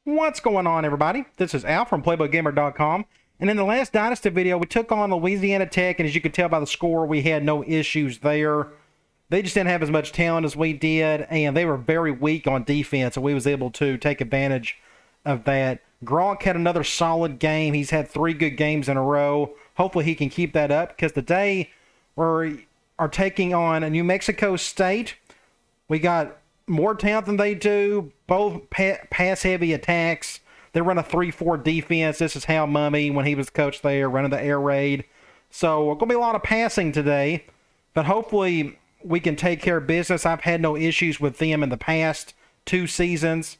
What's going on, everybody? This is Al from PlaybookGamer.com, and in the last Dynasty video, we took on Louisiana Tech, and as you can tell by the score, we had no issues there. They just didn't have as much talent as we did, and they were very weak on defense, and we was able to take advantage of that. Gronk had another solid game. He's had 3 good games in a row. Hopefully he can keep that up, because today we are taking on New Mexico State. We got more talent than they do, both pass-heavy attacks. They run a 3-4 defense. This is Hal Mummy when he was coach there, running the air raid. So we're going to be a lot of passing today, but hopefully we can take care of business. I've had no issues with them in the past 2 seasons,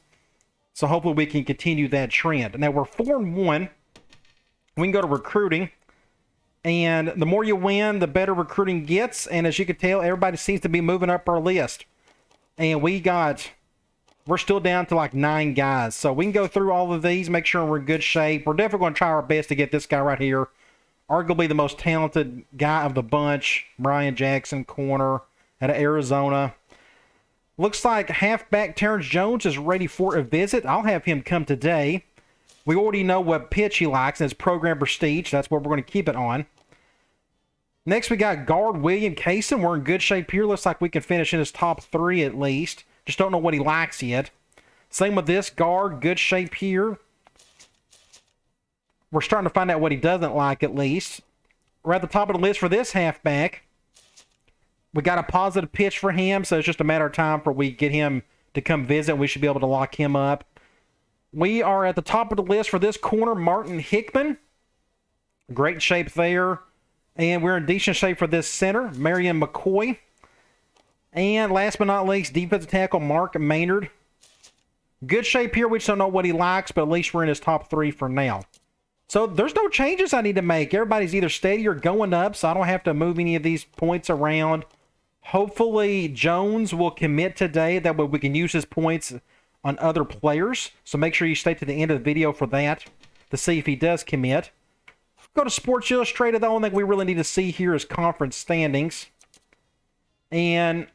so hopefully we can continue that trend. Now, we're 4-1. We can go to recruiting, and the more you win, the better recruiting gets, and as you can tell, everybody seems to be moving up our list. And we're still down to like 9 guys. So we can go through all of these, make sure we're in good shape. We're definitely going to try our best to get this guy right here. Arguably the most talented guy of the bunch. Brian Jackson, corner out of Arizona. Looks like halfback Terrence Jones is ready for a visit. I'll have him come today. We already know what pitch he likes, and it's program prestige. That's what we're going to keep it on. Next, we got guard William Kaysen. We're in good shape here. Looks like we can finish in his top 3 at least. Just don't know what he likes yet. Same with this guard. Good shape here. We're starting to find out what he doesn't like at least. We're at the top of the list for this halfback. We got a positive pitch for him, so it's just a matter of time for we get him to come visit. We should be able to lock him up. We are at the top of the list for this corner, Martin Hickman. Great shape there. And we're in decent shape for this center, Marion McCoy. And last but not least, defensive tackle Mark Maynard. Good shape here. We just don't know what he likes, but at least we're in his top 3 for now. So there's no changes I need to make. Everybody's either steady or going up, so I don't have to move any of these points around. Hopefully Jones will commit today. That way we can use his points on other players. So make sure you stay to the end of the video for that to see if he does commit. Go to Sports Illustrated. The only thing we really need to see here is conference standings. And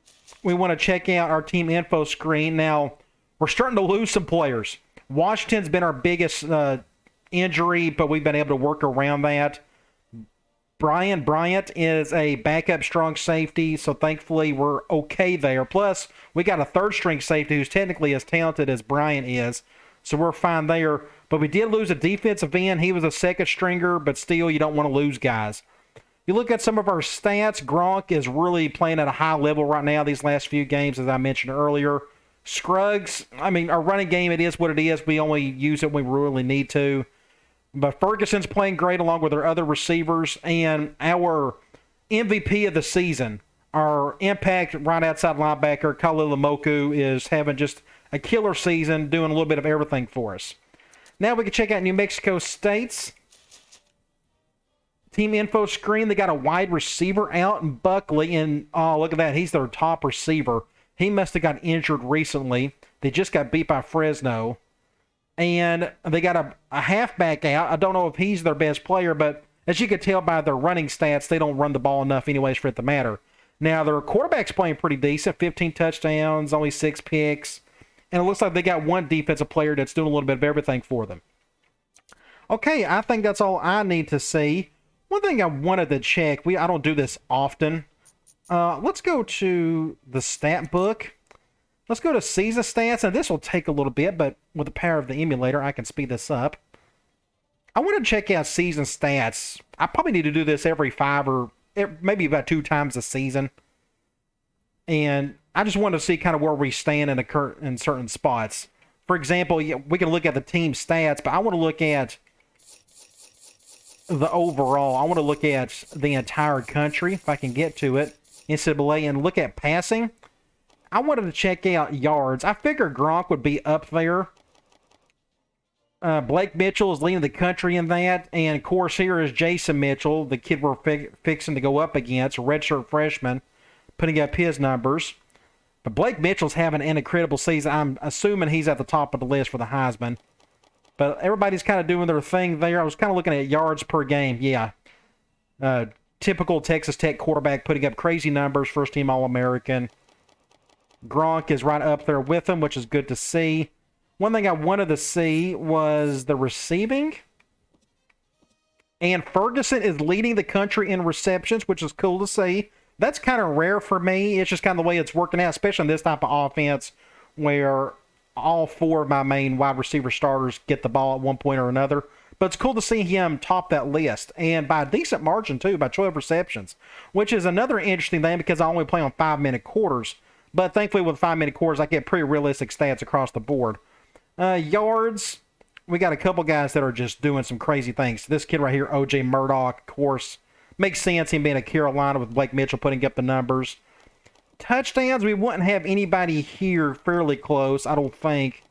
we want to check out our team info screen. Now, we're starting to lose some players. Washington's been our biggest injury, but we've been able to work around that. Brian Bryant is a backup strong safety, so thankfully we're okay there. Plus, we got a third-string safety who's technically as talented as Brian is, so we're fine there. But we did lose a defensive end. He was a second stringer, but still, you don't want to lose guys. You look at some of our stats, Gronk is really playing at a high level right now these last few games, as I mentioned earlier. Scruggs, our running game, it is what it is. We only use it when we really need to. But Ferguson's playing great along with our other receivers. And our MVP of the season, our impact right outside linebacker, Khalil Moku, is having just a killer season, doing a little bit of everything for us. Now we can check out New Mexico State's team info screen. They got a wide receiver out in Buckley, and oh, look at that. He's their top receiver. He must have got injured recently. They just got beat by Fresno. And they got a halfback out. I don't know if he's their best player, but as you can tell by their running stats, they don't run the ball enough anyways for it to matter. Now, their quarterback's playing pretty decent. 15 touchdowns, only 6 picks. And it looks like they got one defensive player that's doing a little bit of everything for them. Okay, I think that's all I need to see. One thing I wanted to check, I don't do this often. Let's go to the stat book. Let's go to season stats, and this will take a little bit, but with the power of the emulator, I can speed this up. I want to check out season stats. I probably need to do this every 5 or maybe about 2 times a season. And I just want to see kind of where we stand in certain spots. For example, we can look at the team stats, but I want to look at the overall. I want to look at the entire country, if I can get to it, NCAA, and look at passing. I wanted to check out yards. I figured Gronk would be up there. Blake Mitchell is leading the country in that. And, of course, here is Jason Mitchell, the kid we're fixing to go up against, a redshirt freshman, putting up his numbers. But Blake Mitchell's having an incredible season. I'm assuming he's at the top of the list for the Heisman. But everybody's kind of doing their thing there. I was kind of looking at yards per game. Yeah. Typical Texas Tech quarterback putting up crazy numbers, first-team All-American. Gronk is right up there with him, which is good to see. One thing I wanted to see was the receiving. And Ferguson is leading the country in receptions, which is cool to see. That's kind of rare for me. It's just kind of the way it's working out, especially in this type of offense where all 4 of my main wide receiver starters get the ball at one point or another. But it's cool to see him top that list. And by a decent margin, too, by 12 receptions, which is another interesting thing because I only play on 5-minute quarters. But thankfully, with 5-minute quarters, I get pretty realistic stats across the board. Yards, we got a couple guys that are just doing some crazy things. This kid right here, O.J. Murdoch, of course, makes sense him being a Carolina with Blake Mitchell putting up the numbers. Touchdowns, we wouldn't have anybody here fairly close, I don't think.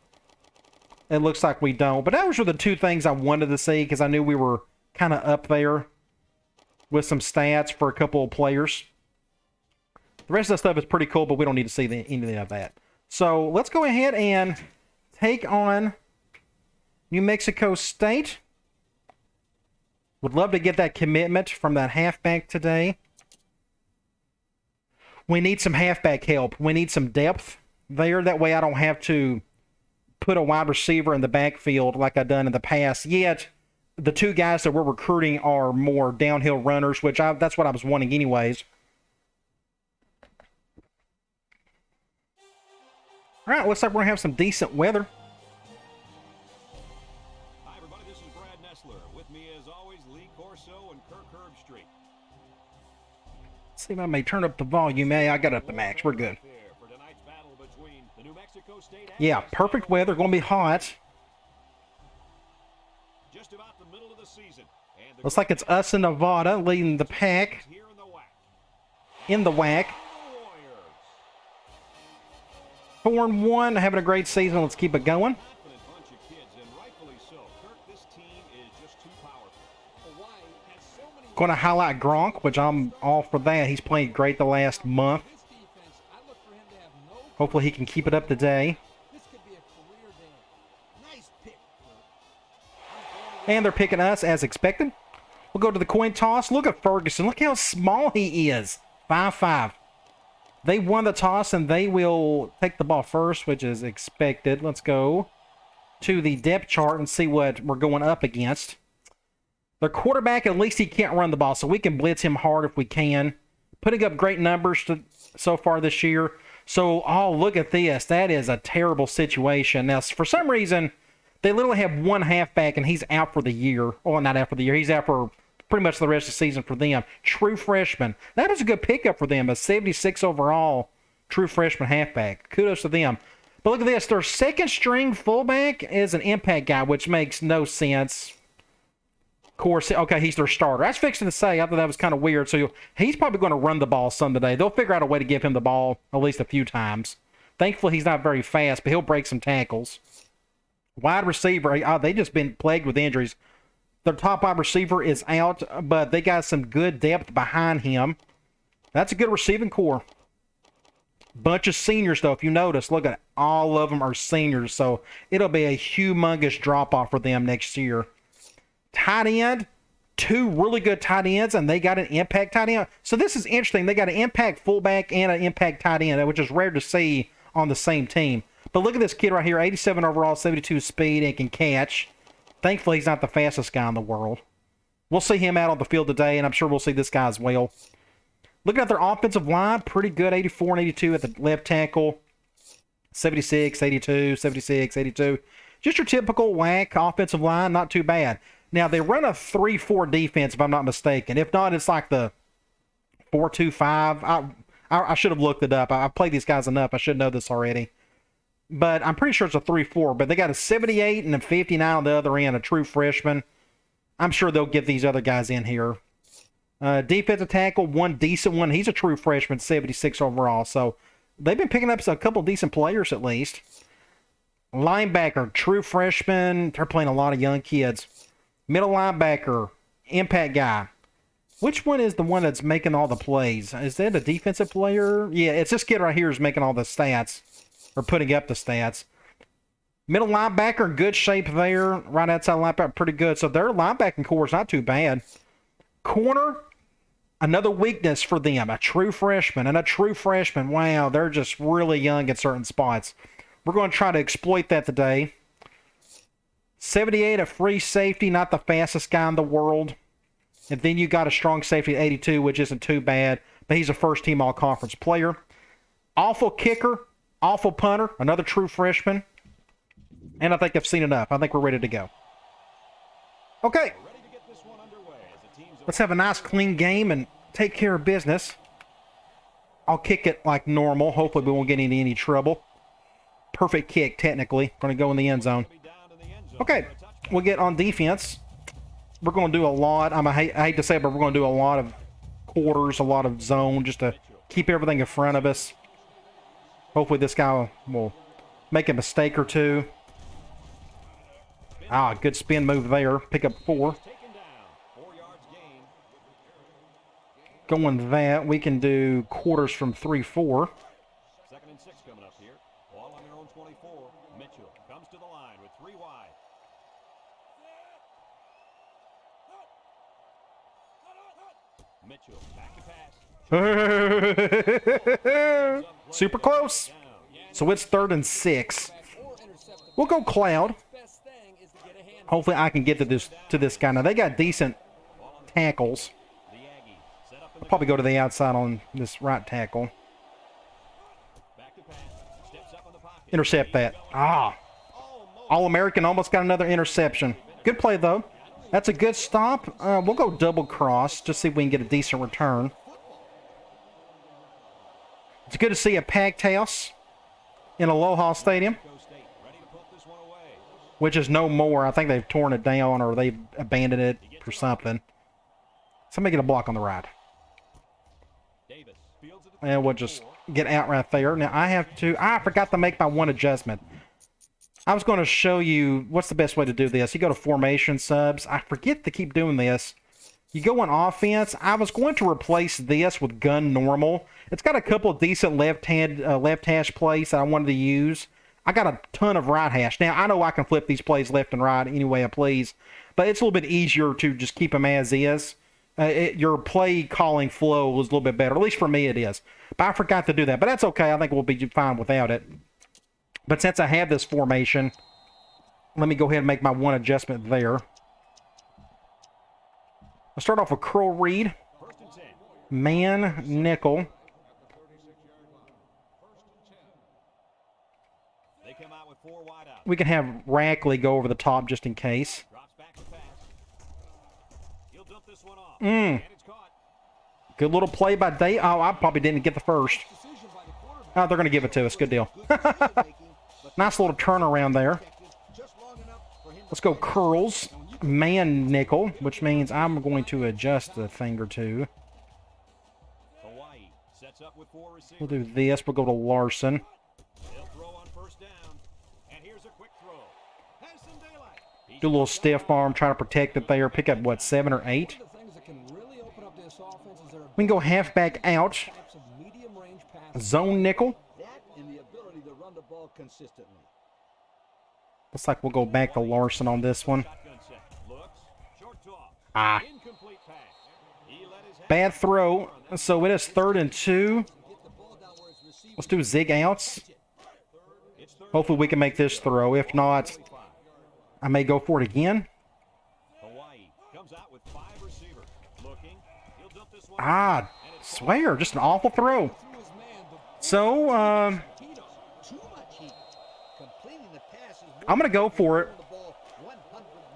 It looks like we don't. But those were the 2 things I wanted to see because I knew we were kind of up there with some stats for a couple of players. The rest of the stuff is pretty cool, but we don't need to see any of that. So let's go ahead and take on New Mexico State. Would love to get that commitment from that halfback today. We need some halfback help. We need some depth there. That way I don't have to put a wide receiver in the backfield like I've done in the past. Yet, the 2 guys that we're recruiting are more downhill runners, which that's what I was wanting anyways. All right, looks like we're going to have some decent weather. Hi, everybody. This is Brad Nessler. With me, as always, Lee Corso and Kirk Herbstreit. Let's see if I may turn up the volume. Hey, I got up the max. We're good. Yeah, perfect weather. Going to be hot. Just about the middle of the season. Looks like it's us in Nevada leading the pack in the WAC. 4-1, having a great season. Let's keep it going. Going to highlight Gronk, which I'm all for that. He's played great the last month. Hopefully he can keep it up today. And they're picking us as expected. We'll go to the coin toss. Look at Ferguson. Look how small he is. 5'5". They won the toss, and they will take the ball first, which is expected. Let's go to the depth chart and see what we're going up against. Their quarterback, at least he can't run the ball, so we can blitz him hard if we can. Putting up great numbers so far this year. So, oh, look at this. That is a terrible situation. Now, for some reason, they literally have one halfback, and he's out for the year. Well, not out for the year. He's out for pretty much the rest of the season for them. True freshman. That is a good pickup for them. A 76 overall true freshman halfback. Kudos to them. But look at this. Their second string fullback is an impact guy, which makes no sense. Of course, okay, he's their starter. I was fixing to say, I thought that was kind of weird. So he's probably going to run the ball some today. They'll figure out a way to give him the ball at least a few times. Thankfully, he's not very fast, but he'll break some tackles. Wide receiver, they just been plagued with injuries. Their top wide receiver is out, but they got some good depth behind him. That's a good receiving core. Bunch of seniors, though. If you notice, look at it. All of them are seniors, so it'll be a humongous drop-off for them next year. Tight end, two really good tight ends, and they got an impact tight end. So this is interesting. They got an impact fullback and an impact tight end, which is rare to see on the same team. But look at this kid right here, 87 overall, 72 speed, and can catch. Thankfully, he's not the fastest guy in the world. We'll see him out on the field today, and I'm sure we'll see this guy as well. Looking at their offensive line, pretty good, 84 and 82 at the left tackle. 76, 82, 76, 82. Just your typical WAC offensive line, not too bad. Now, they run a 3-4 defense, if I'm not mistaken. If not, it's like the 4-2-5. I should have looked it up. I've played these guys enough. I should know this already. But I'm pretty sure it's a 3-4. But they got a 78 and a 59 on the other end, a true freshman. I'm sure they'll get these other guys in here. Defensive tackle, one decent one. He's a true freshman, 76 overall. So they've been picking up a couple decent players at least. Linebacker, true freshman. They're playing a lot of young kids. Middle linebacker, impact guy. Which one is the one that's making all the plays? Is that a defensive player? Yeah, it's this kid right here who's making all the stats. Or putting up the stats. Middle linebacker, good shape there. Right outside linebacker, pretty good. So their linebacking core is not too bad. Corner, another weakness for them. A true freshman and a true freshman. Wow, they're just really young at certain spots. We're going to try to exploit that today. 78, a free safety, not the fastest guy in the world. And then you got a strong safety at 82, which isn't too bad, but he's a first-team all-conference player. Awful kicker, awful punter, another true freshman. And I think I've seen enough. I think we're ready to go. Okay. Let's have a nice, clean game and take care of business. I'll kick it like normal. Hopefully we won't get into any trouble. Perfect kick, technically. Going to go in the end zone. Okay. We'll get on defense. We're going to do a lot. I hate to say it, but we're going to do a lot of quarters, a lot of zone, just to keep everything in front of us. Hopefully this guy will make a mistake or two. Ah, good spin move there. Pick up 4. Going that, we can do quarters from 3-4. 2nd and 6 coming up here. Ball on their own 24. Mitchell comes to the line with 3 wide. Mitchell back to pass. Super close. So it's 3rd and 6. We'll go Cloud. Hopefully I can get to this guy. Now they got decent tackles. I'll probably go to the outside on this right tackle. Intercept that. Ah. All-American almost got another interception. Good play, though. That's a good stop. We'll go double cross, just see if we can get a decent return. It's good to see a packed house in Aloha Stadium, which is no more. I think they've torn it down or they've abandoned it or something. Somebody get a block on the right. And we'll just get out right there. Now I forgot to make my one adjustment. I was going to show you what's the best way to do this. You go to formation subs. I forget to keep doing this. You go on offense. I was going to replace this with gun normal. It's got a couple of decent left hash plays that I wanted to use. I got a ton of right hash. Now, I know I can flip these plays left and right any way I please, but it's a little bit easier to just keep them as is. Your play calling flow is a little bit better. At least for me it is. But I forgot to do that. But that's okay. I think we'll be fine without it. But since I have this formation, let me go ahead and make my one adjustment there. I'll start off with curl read. Man, nickel. We can have Rackley go over the top just in case. Good little play by Day. Oh, I probably didn't get the first. Oh, they're going to give it to us. Good deal. Nice little turnaround there. Let's go curls. Man nickel, which means I'm going to adjust a thing or two. We'll do this. We'll go to Larson. Do a little stiff arm, try to protect it there. Pick up, what, 7 or 8? We can go halfback out. Zone nickel. Looks like we'll go back to Larson on this one. Ah. Bad throw. So it is 3rd and 2. Let's do zig outs. Hopefully we can make this throw. If not, I may go for it again. Ah, swear, just an awful throw. So, I'm going to go for it.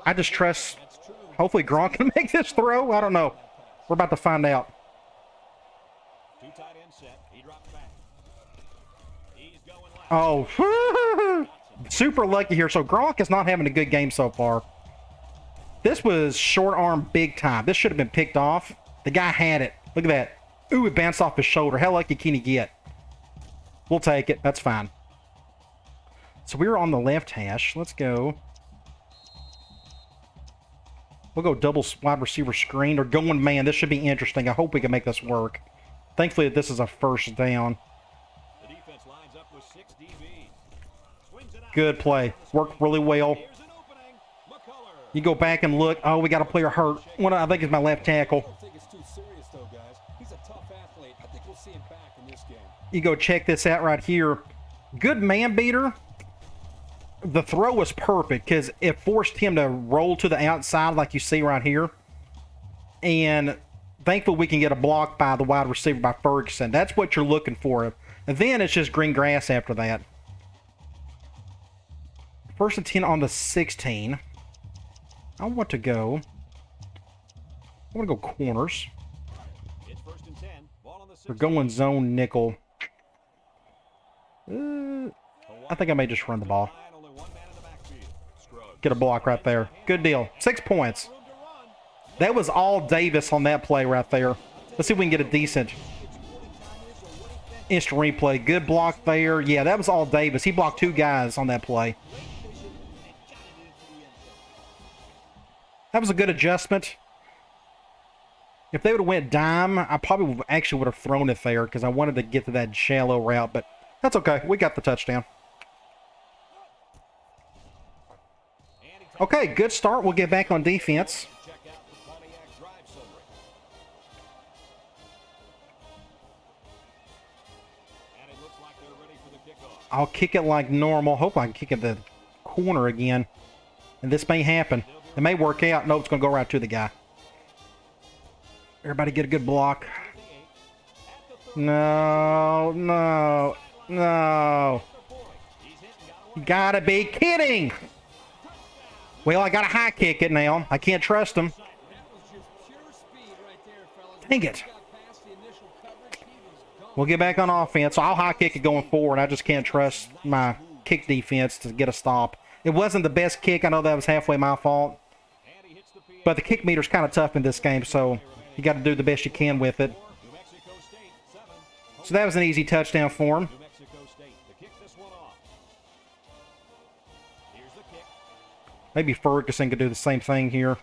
I just trust, hopefully Gronk can make this throw. I don't know. We're about to find out. Oh, super lucky here. So Gronk is not having a good game so far. This was short arm big time. This should have been picked off. The guy had it. Look at that. Ooh, it bounced off his shoulder. How lucky can he get? We'll take it. That's fine. So we're on the left hash. Let's go. We'll go double wide receiver screen or going man. This should be interesting. I hope we can make this work. Thankfully, this is a first down. Good play. Worked really well. You go back and look. Oh, we got a player hurt. One, I think, is my left tackle. You go check this out right here. Good man beater. the throw was perfect because it forced him to roll to the outside like you see right here. And thankfully we can get a block by the wide receiver by Ferguson. That's what you're looking for. And then it's just green grass after that. 1st and 10 on the 16. I want to go corners. It's 1st and 10. Ball on the We're going zone nickel. I think I may just run the ball. Only one man in the backfield. Scruggs. Get a block right there. Good deal. 6 points. That was all Davis on that play right there. Let's see if we can get a decent instant replay. Good block there. Yeah, that was all Davis. He blocked 2 guys on that play. That was a good adjustment. If they would have went dime, I probably actually would have thrown it there because I wanted to get to that shallow route, but that's okay. We got the touchdown. Okay, good start. We'll get back on defense. Check out the Pontiac drive summary. And it looks like they're ready for the kickoff. I'll kick it like normal. Hope I can kick it the corner again. And this may happen. It may work out. No, it's going to go right to the guy. Everybody get a good block. No, no, no. You gotta be kidding. Well, I gotta high kick it now. I can't trust him. Dang it. We'll get back on offense. So I'll high kick it going forward. I just can't trust my kick defense to get a stop. It wasn't the best kick. I know that was halfway my fault. But the kick meter's kind of tough in this game, so you got to do the best you can with it. So that was an easy touchdown for him. Maybe Ferguson could do the same thing here.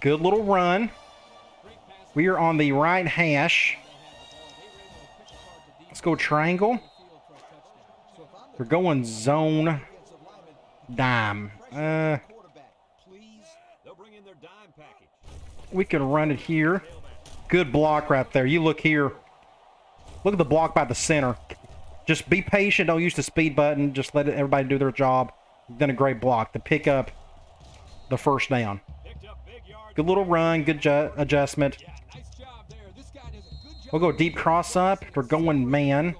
Good little run. We are on the right hash. Let's go triangle. We're going zone dime. We can run it here. Good block right there. You look here. Look at the block by the center. Just be patient. Don't use the speed button. Just let everybody do their job. You've done a great block to pick up the first down. Good little run. Good adjustment. We'll go deep cross up. We're going man.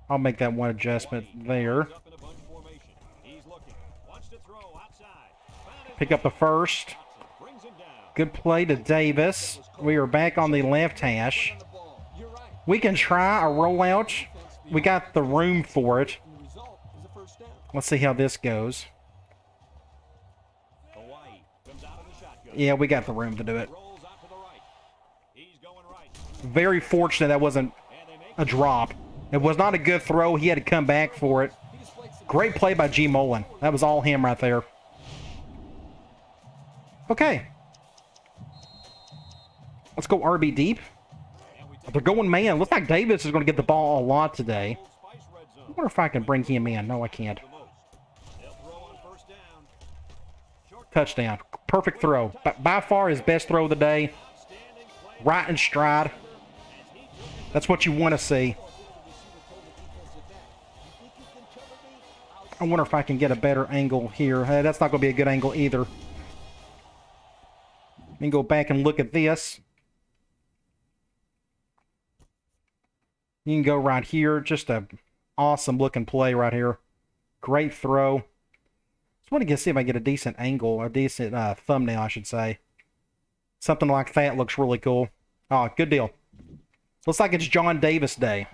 I'll make that one adjustment there. Pick up the first. Good play to Davis. We are back on the left hash. We can try a rollout. We got the room for it. Let's see how this goes. Yeah, we got the room to do it. Very fortunate that wasn't a drop. It was not a good throw. He had to come back for it. Great play by G. Mullen. That was all him right there. Okay. Let's go RB deep. They're going man. Looks like Davis is going to get the ball a lot today. I wonder if I can bring him in. No, I can't. Touchdown. Perfect throw. By far his best throw of the day. Right in stride. That's what you want to see. I wonder if I can get a better angle here. Hey, that's not going to be a good angle either. Let me go back and look at this. You can go right here. Just a awesome looking play right here. Great throw. Just want to see if I get a decent angle, a decent thumbnail, I should say. Something like that looks really cool. Oh, good deal. Looks like it's John Davis Day.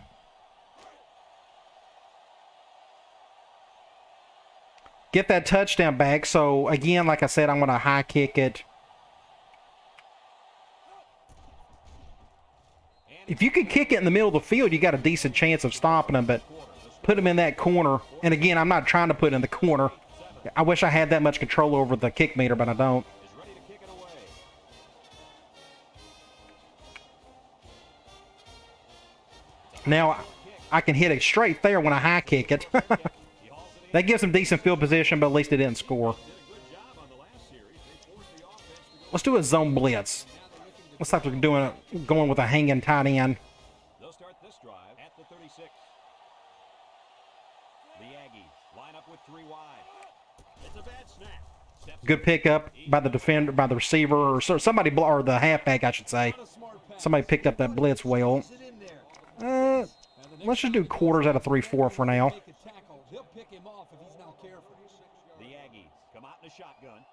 Get that touchdown back. So, again, like I said, I'm going to high kick it. If you could kick it in the middle of the field, you got a decent chance of stopping him, but put him in that corner. And again, I'm not trying to put it in the corner. I wish I had that much control over the kick meter, but I don't. Now, I can hit it straight there when I high kick it. That gives him decent field position, but at least it didn't score. Let's do a zone blitz. Looks like they're going with a hanging tight end. They'll start this drive at the 36. The Aggies line up with 3 wide. It's a bad snap. Good pickup by the defender, by the receiver, or somebody, or the halfback, I should say. Somebody picked up that blitz well. Let's just do quarters out of 3-4 for now. He'll pick him off if he's not careful. The Aggies come out in a shotgun.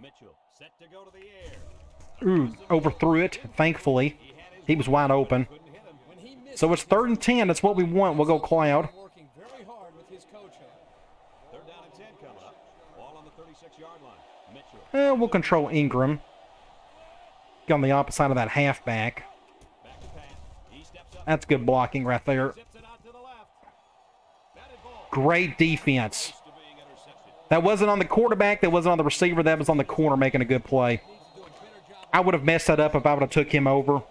Mitchell set to go to the air. Ooh, overthrew it. Thankfully, he was wide open. So it's 3rd and 10. That's what we want. We'll go Cloud. Working very hard with his coach. 3rd down and 10 coming up. Ball on the 36-yard line. Mitchell. We'll control Ingram. Get on the opposite side of that halfback. That's good blocking right there. Great defense. That wasn't on the quarterback. That wasn't on the receiver. That was on the corner making a good play. I would have messed that up if I would have took him over.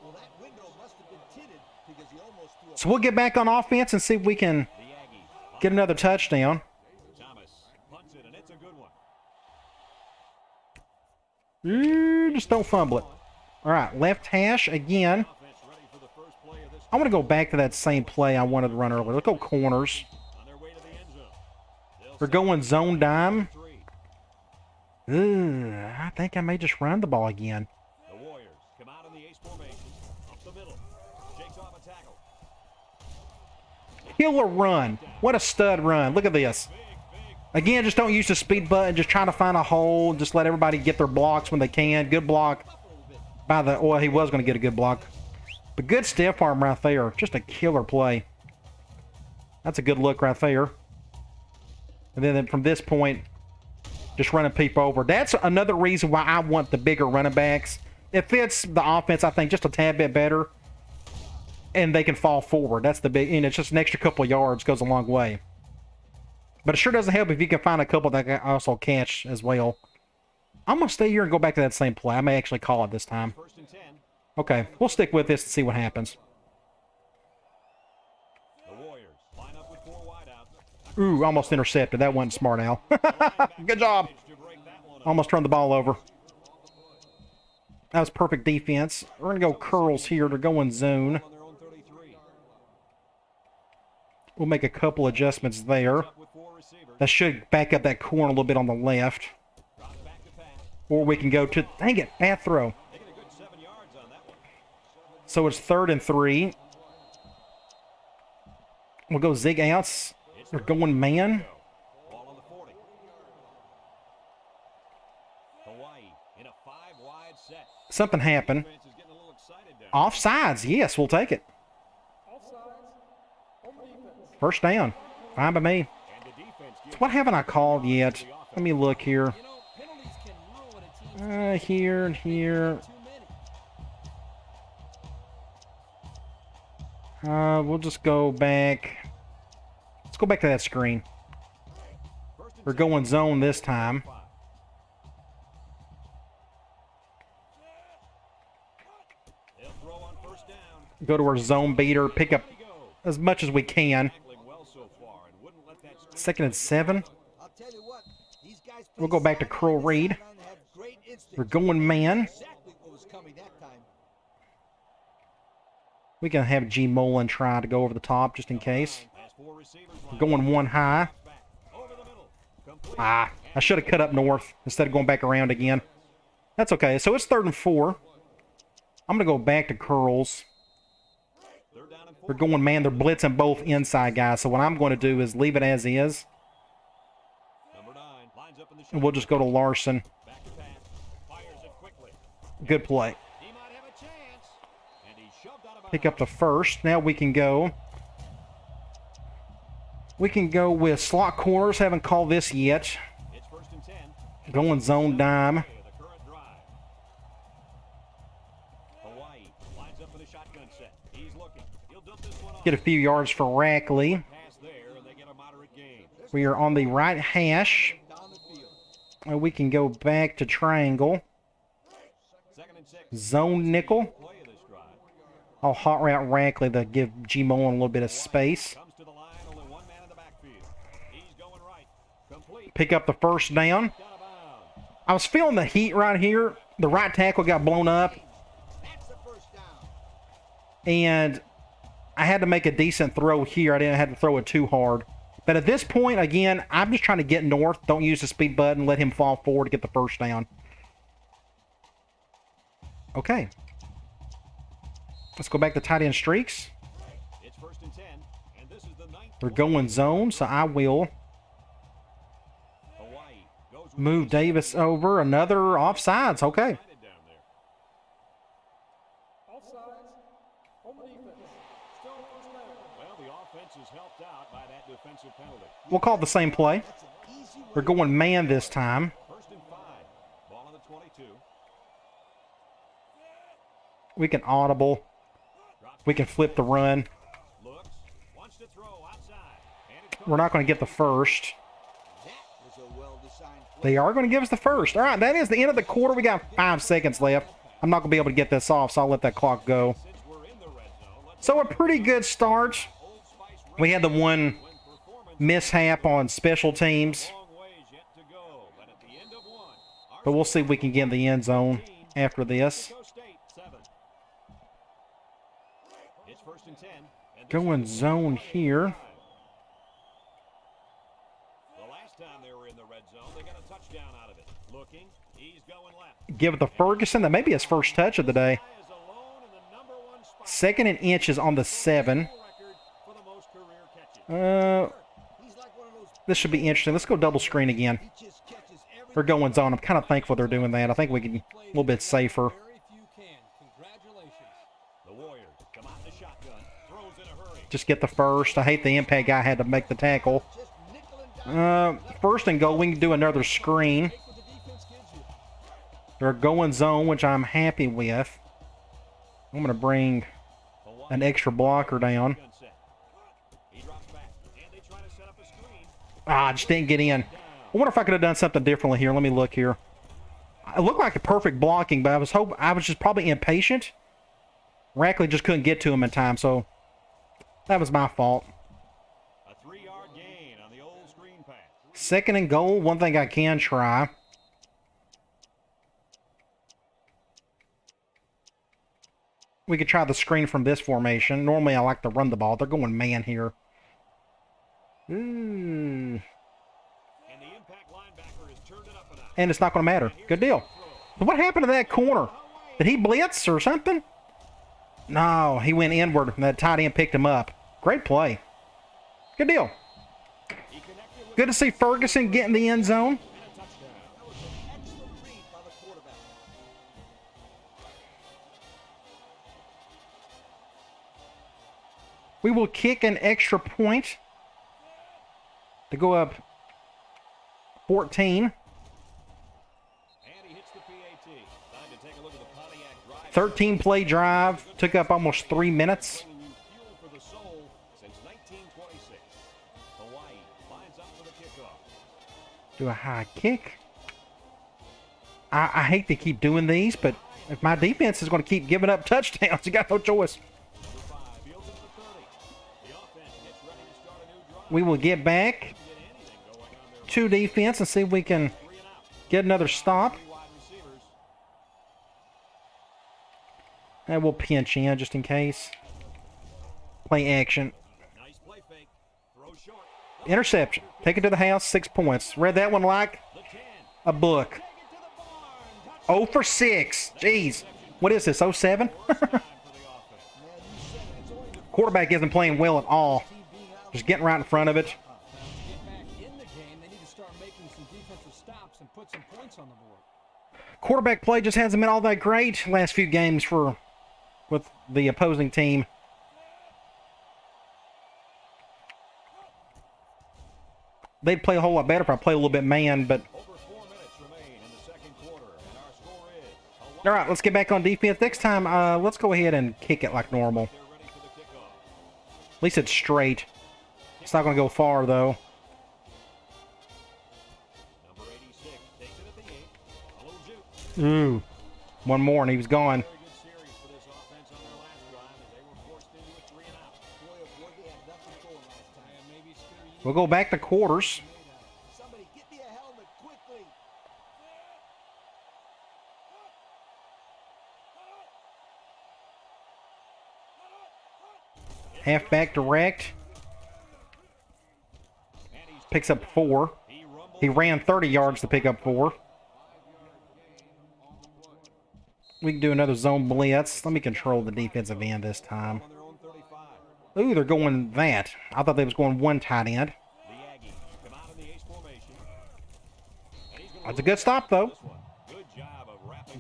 So we'll get back on offense and see if we can get another touchdown. Just don't fumble it. All right, left hash again. I want to go back to that same play I wanted to run earlier. Let's go corners. They're going zone dime. I think I may just run the ball again. The Warriors come out in the ace formation. Up the middle. Shakes off a tackle. Killer run. What a stud run. Look at this. Again, just don't use the speed button. Just try to find a hole. Just let everybody get their blocks when they can. Good block by the... Well, he was going to get a good block. But good stiff arm right there. Just a killer play. That's a good look right there. And then from this point, just running people over. That's another reason why I want the bigger running backs. It fits the offense, I think, just a tad bit better. And they can fall forward. That's the big... And it's just an extra couple of yards. Goes a long way. But it sure doesn't help if you can find a couple that can also catch as well. I'm going to stay here and go back to that same play. I may actually call it this time. Okay, we'll stick with this and see what happens. The Warriors line up with 4 wideouts. Ooh, almost intercepted. That wasn't smart, Al. Good job. Almost turned the ball over. That was perfect defense. We're going to go curls here. They're going zone. We'll make a couple adjustments there. That should back up that corner a little bit on the left. Or we can go to... Dang it, bad throw. So it's 3rd and 3. We'll go zig outs. They're going man. Something happened. Offsides. Yes, we'll take it. First down. Fine by me. So what haven't I called yet? Let me look here. Here and here. We'll just go back. Let's go back to that screen. We're going zone this time. Go to our zone beater. Pick up as much as we can. 2nd and 7. We'll go back to curl read. We're going man. We can have G. Mullen try to go over the top just in case. We're going one high. I should have cut up north instead of going back around again. That's okay. So it's 3rd and 4. I'm going to go back to curls. They're going man. They're blitzing both inside guys. So what I'm going to do is leave it as is. And we'll just go to Larson. Good play. Pick up the first. Now we can go. We can go with slot corners. Haven't called this yet. Going zone dime. Get a few yards for Rackley. We are on the right hash. We can go back to triangle. Zone nickel. I'll hot route Rackley to give G. Mullen a little bit of space. Pick up the first down. I was feeling the heat right here. The right tackle got blown up. And I had to make a decent throw here. I didn't have to throw it too hard. But at this point, again, I'm just trying to get north. Don't use the speed button. Let him fall forward to get the first down. Okay. Let's go back to tight end streaks. It's 1st and 10, and this is the 9th. They're going zone, so I will move Davis over. Another offsides. Okay. We'll call it the same play. We're going man this time. 1st and 5. Ball on the 22. We can audible. We can flip the run. Looks, wants to throw outside. And it's We're not going to get the first. They are going to give us the first. All right, that is the end of the quarter. We got 5 seconds left. I'm not going to be able to get this off, so I'll let that clock go. since we're in the red zone, let's So a pretty good start. Old Spice We had the one mishap on special teams, long ways yet to go. But at the end of one, but we'll see if we can get in the end zone after this. Mexico State 7. It's 1st and 10. And this Going is zone here. the last time they were in the red zone, they got a touchdown out of it. Looking, he's going left. Give it to Ferguson. That may be his first touch of the day. Is alone in the number 1 spot. 2nd and inches on the 7. Record for the most career catches. This should be interesting. Let's go double screen again. They're going zone. I'm kind of thankful they're doing that. I think we can a little bit safer. The Warriors come out in the shotgun. Throws in a hurry. Just get the first. I hate the impact guy had to make the tackle. 1st and goal. We can do another screen. They're going zone, which I'm happy with. I'm going to bring an extra blocker down. Gun set. He drops back, and they try to set up a screen. I just didn't get in. I wonder if I could have done something differently here. Let me look here. It looked like a perfect blocking, but I was just probably impatient. Rackley just couldn't get to him in time, so that was my fault. A 3-yard gain on the old screen pass. 2nd and goal. One thing I can try. We could try the screen from this formation. Normally I like to run the ball. They're going man here. And the impact linebacker has turned it up a notch. And it's not going to matter. Good deal. But what happened to that corner? Did he blitz or something? No, he went inward, and that tight end picked him up. Great play. Good deal. Good to see Ferguson get in the end zone. We will kick an extra point to go up 14. And he hits the PAT. Time to take a look at the Pontiac drive. 13-play drive. Took up almost 3 minutes. Bringing you fuel for the soul since 1926. Hawaii lines up for the kickoff. Do a high kick. I hate to keep doing these, but if my defense is going to keep giving up touchdowns, you got no choice. Number 5 fields it for 30. The offense gets ready to start a new drive. We will get back Get anything going on their to defense and see if we can 3 and out. get another stop. 3 wide receivers. And we'll pinch in just in case. Play action. Nice play fake. Throw short. Interception. Take it to the house. 6 points. Read that one like The 10. a book. 0 for 6. Jeez. What is this, 07? Time for the offense. Quarterback isn't playing well at all. Just getting right in front of it. Get back in the game, they need to start making some defensive stops and put some points on the board. Quarterback play just hasn't been all that great last few games with the opposing team. They'd play a whole lot better if I play a little bit man, but Over 4 minutes remain in the second quarter, and our score is all right, let's get back on defense. Next time, let's go ahead and kick it like normal. they're ready for the kickoff. At least it's straight. It's not going to go far, though. Number 86 takes it at the 8. A little juke. Ooh. One more, and he was gone. Very good series for this offense on their last drive as they were forced into a 3 and out. They had nothing going last time. Yeah, maybe scare you. We'll go back to quarters. Somebody get me a helmet quickly. Halfback direct. Picks up 4. He ran 30 yards to pick up 4. We can do another zone blitz. Let me control the defensive end this time. Ooh, they're going that. I thought they was going one tight end. That's a good stop, though.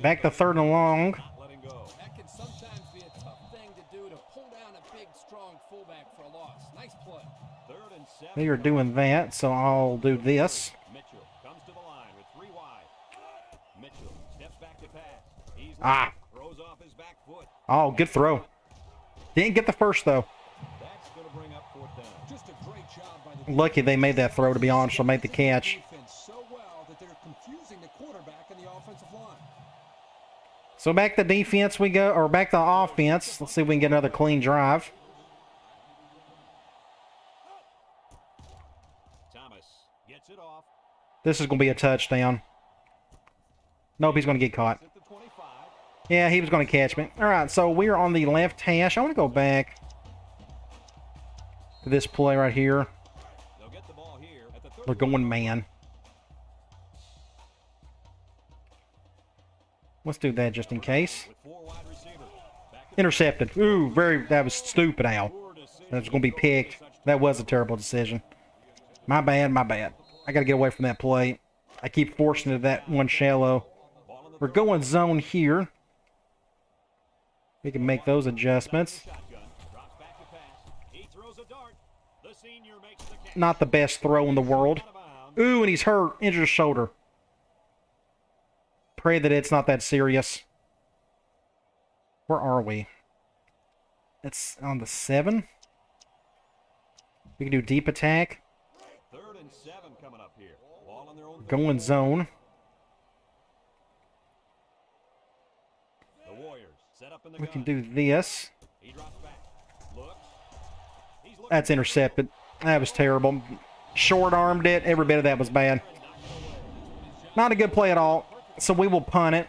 Back to 3rd and long. That can sometimes be a tough thing to do, to pull down a big, strong fullback for a loss. Nice play. They are doing that, so I'll do this. Mitchell comes to the line with 3 wide. Mitchell steps back to pass. He's throws off his back foot. Oh, good throw. Didn't get the first, though. That's going to bring up 4th down. Just a great job by the Lucky they made that throw, to be honest. So made the catch. defense so well that they're confusing the quarterback and the offensive line. So back to defense we go, or back to offense. Let's see if we can get another clean drive. Thomas gets it off. This is going to be a touchdown. Nope, he's going to get caught. At the 25. Yeah, he was going to catch me. All right, so we're on the left hash. I want to go back to this play right here. They'll get the ball here at the 30. We're going man. Let's do that just in case. With 4 wide receivers. Back to Intercepted. Ooh, that was stupid, Al. That was going to be picked. That was a terrible decision. My bad, my bad. I got to get away from that play. I keep forcing it to that one shallow. We're going zone here. We can make those adjustments. shotgun. Drops back to pass. He throws a dart. The senior makes the catch. Not the best throw in the world. Out of bounds. Ooh, and he's hurt. Injured his shoulder. Pray that it's not that serious. Where are we? It's on the 7. We can do deep attack. 3rd and 7 coming up here. Ball on their own. Going zone. The Warriors set up in the We gun. can do this. He drops back. Looks. He's looking. That's intercepted. That was terrible. Short-armed it. Every bit of that was bad. Not a good play at all. So we will punt it.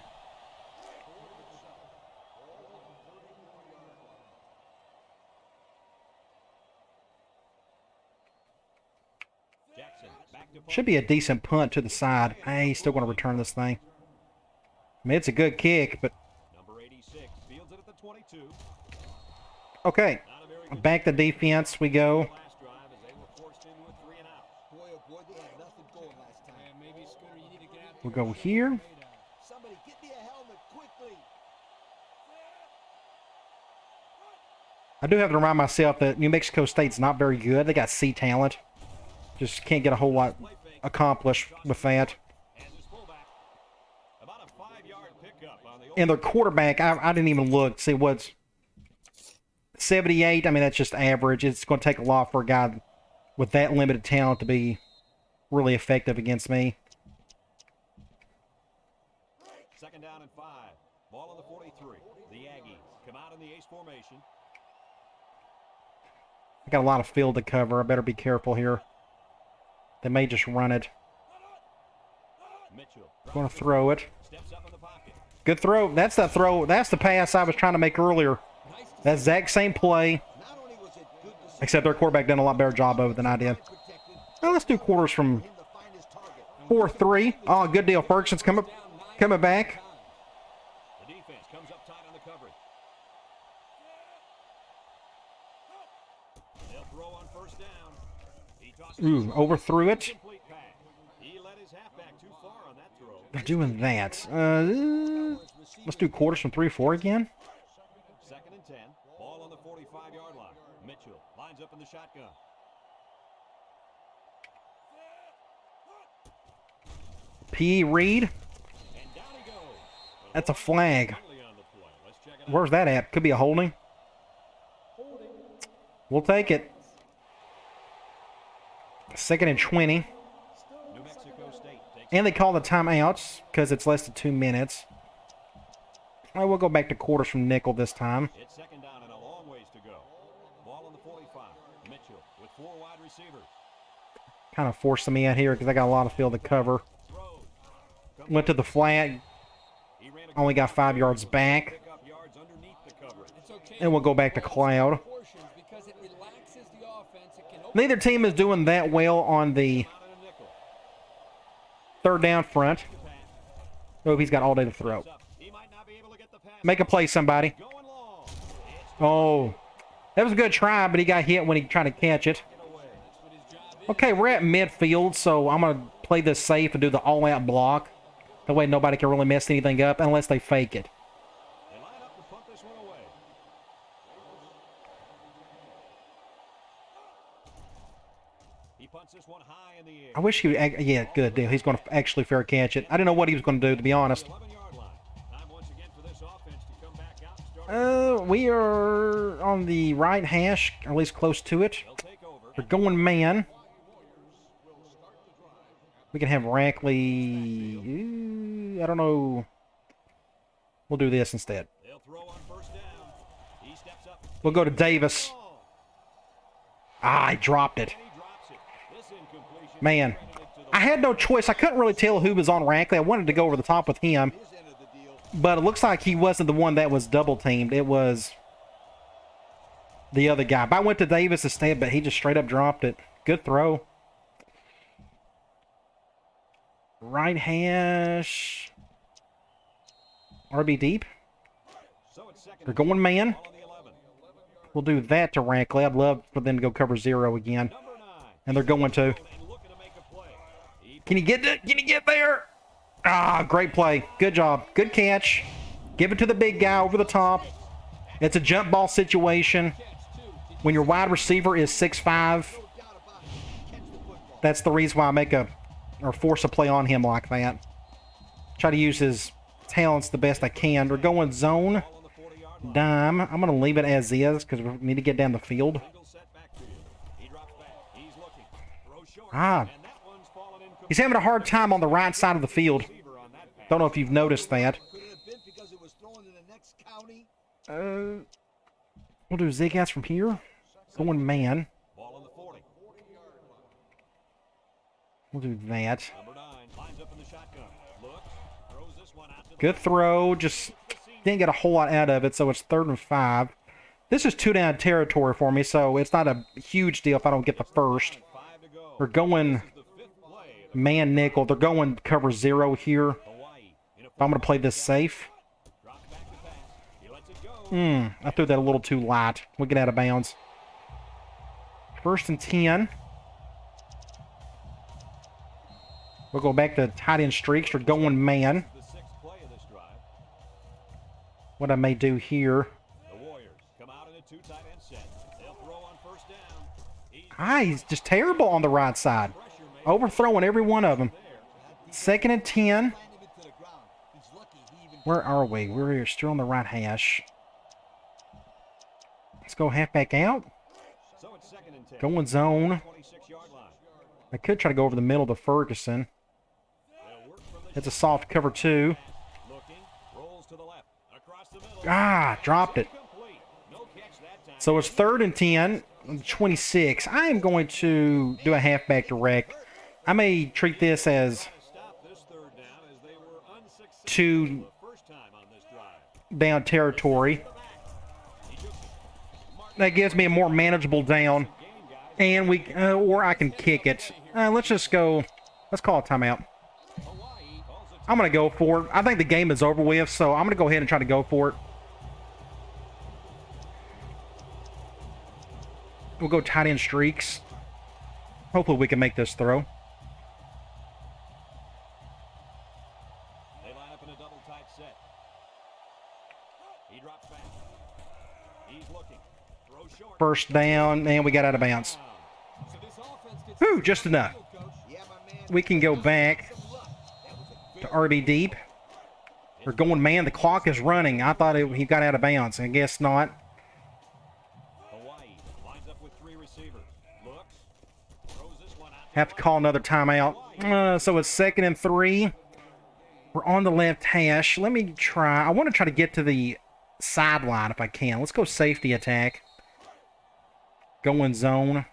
Jackson back to Should be a decent punt to the side. Hey, he's still going to return this thing. I mean, it's a good kick, but number 86. Fields it at the 22. okay. Not a very good Back to defense we go. last drive as they were forced into a 3 and out. Boy, oh boy, they had nothing going last time. Yeah, maybe Scooter, you need to get out We'll there go and here. radar. Somebody get me a helmet quickly. I do have to remind myself that New Mexico State's not very good. They got C talent. Just can't get a whole lot accomplished with that. And his fullback. About a 5-yard pickup on the And their quarterback, I didn't even look. See what's 78. I mean, that's just average. It's going to take a lot for a guy with that limited talent to be really effective against me. 2nd down and 5. Ball on the 43. The Aggies come out in the ace formation. I got a lot of field to cover. I better be careful here. They may just run it. Mitchell Going to throw it. steps up in the pocket. Good throw. That's the throw. That's the pass I was trying to make earlier. That exact same play, Not only was it good to see except their quarterback done a lot better job of it than I did. protected, Now let's do quarters from him to find his target. 4-3. Oh, good deal. Ferguson's coming back. The defense comes up tight on the coverage. They'll throw on 1st down. He tosses Ooh, overthrew it. complete pass. He let his halfback too far on that throw. They're doing that. Let's do quarters from 3-4 again. 2nd and 10. Ball on the 45-yard line. Mitchell lines up in the shotgun. P. Reed. And down he goes. That's a flag. Penalty on the play. Let's check it out. Where's that at? Could be a holding. We'll take it. 2nd and 20. New Mexico State takes And they call the timeouts because it's less than 2 minutes. I will go back to quarters from nickel this time. It's 2nd down and a long ways to go. Ball on the 45. Mitchell with 4 wide receivers. Kind of forcing me out here because I got a lot of field to cover. Throws. Went to the flat. He ran Only got 5 yards back. pick up yards underneath the coverage. It's okay And we'll go back to cloud. portions because it relaxes the offense. It can open Neither team is doing that well on the Out in a nickel. third down front. Oh, he's got all day to throw. He might not be able to get the pass. Make a play, somebody. Going long. Oh, that was a good try, but he got hit when he tried to catch it. Okay, we're at midfield, so I'm going to play this safe and do the all-out block. That way nobody can really mess anything up unless they fake it. They line up to punt this one away. He punts this one high in the air. I wish he would... Yeah, good deal. He's going to actually fair catch it. I didn't know what he was going to do, to be honest. 11-yard line. Time once again for this offense to come back out and start. We are on the right hash, or at least close to it. They'll take over. They're going man. We can have Rackley. I don't know. We'll do this instead. They'll throw on first down. He steps up. We'll go to Davis. Ah, I dropped it. He drops it. This incompletion. Man, I had no choice. I couldn't really tell who was on Rackley. I wanted to go over the top with him. But it looks like he wasn't the one that was double teamed. It was the other guy. But I went to Davis instead, but he just straight up dropped it. Good throw. Right hash. RB deep. So it's second. They're going man. Ball on the 11. We'll do that to Rackley. I'd love for them to go cover 0 again. Number 9. And they're going to. And looking to make a play. He Can you get it? Can you get there? Ah, great play. Good job. Good catch. Give it to the big guy over the top. It's a jump ball situation. When your wide receiver is 6'5", that's the reason why I make a or force a play on him like that. Try to use his talents the best I can. We're going zone. ball on the 40-yard line. Dime. I'm going to leave it as is because we need to get down the field. Single set backfield. He drops back. He's looking. Throws short. Ah. And that one's fallen incomplete. He's having a hard time on the right side of the field. Receiver on that pass. Don't know if you've noticed that. Could it have been because it was thrown in the next county? We'll do zigzags from here. Going man. Ball on the 40. We'll do that. Number 9 lines up in the shotgun. Looks. Throws this one out to the Good throw. Just didn't get a whole lot out of it, so it's 3rd and 5. This is 2-down territory for me, so it's not a huge deal if I don't get the first. 5 to go. They're going The fifth play. The man nickel. They're going cover 0 here. Hawaii. In a I'm going to play this safe. drops back to pass. He lets it go. I threw that a little too light. We'll get out of bounds. 1st and 10. We'll go back to tight end streaks. They're going man. The 6th play of this drive. What I may do here. The Warriors come out in a 2 tight end set. They'll throw on first down. He's just terrible on the right side. Overthrowing every one of them. 2nd and 10. Ran him into the ground. He's lucky he even Where are we? We're still on the right hash. Let's go halfback out. So it's 2nd and 10. Going zone. 26-yard line. I could try to go over the middle to Ferguson. They'll work from the It's a soft cover 2. looking. Rolls to the left. Across the middle. Ah, dropped it. Complete. No catch that time. So it's 3rd and 10. 26. I am going to do a halfback direct. I may treat this as Stop this 3rd down as they were unsuccessful 2 the first time on this drive. down territory. That gives me a more manageable down. And we, or I can kick it. Let's just go. Let's call a timeout. I'm going to go for it. I think the game is over with, so I'm going to go ahead and try to go for it. We'll go tight end streaks. Hopefully we can make this throw. They line up in a double tight set. He drops back. He's looking. Throw short. 1st down, and we got out of bounds. So this offense gets Whew, just enough. coach. Yeah, my man. We can go back to RB deep. We're going man. The clock is running. I thought he got out of bounds. I guess not. Hawaii lines up with 3 receivers. Looks. Throws this one out. Have to call another timeout. So it's 2nd and 3. We're on the left hash. Let me try. I want to try to get to the sideline if I can. Let's go safety attack. Going zone.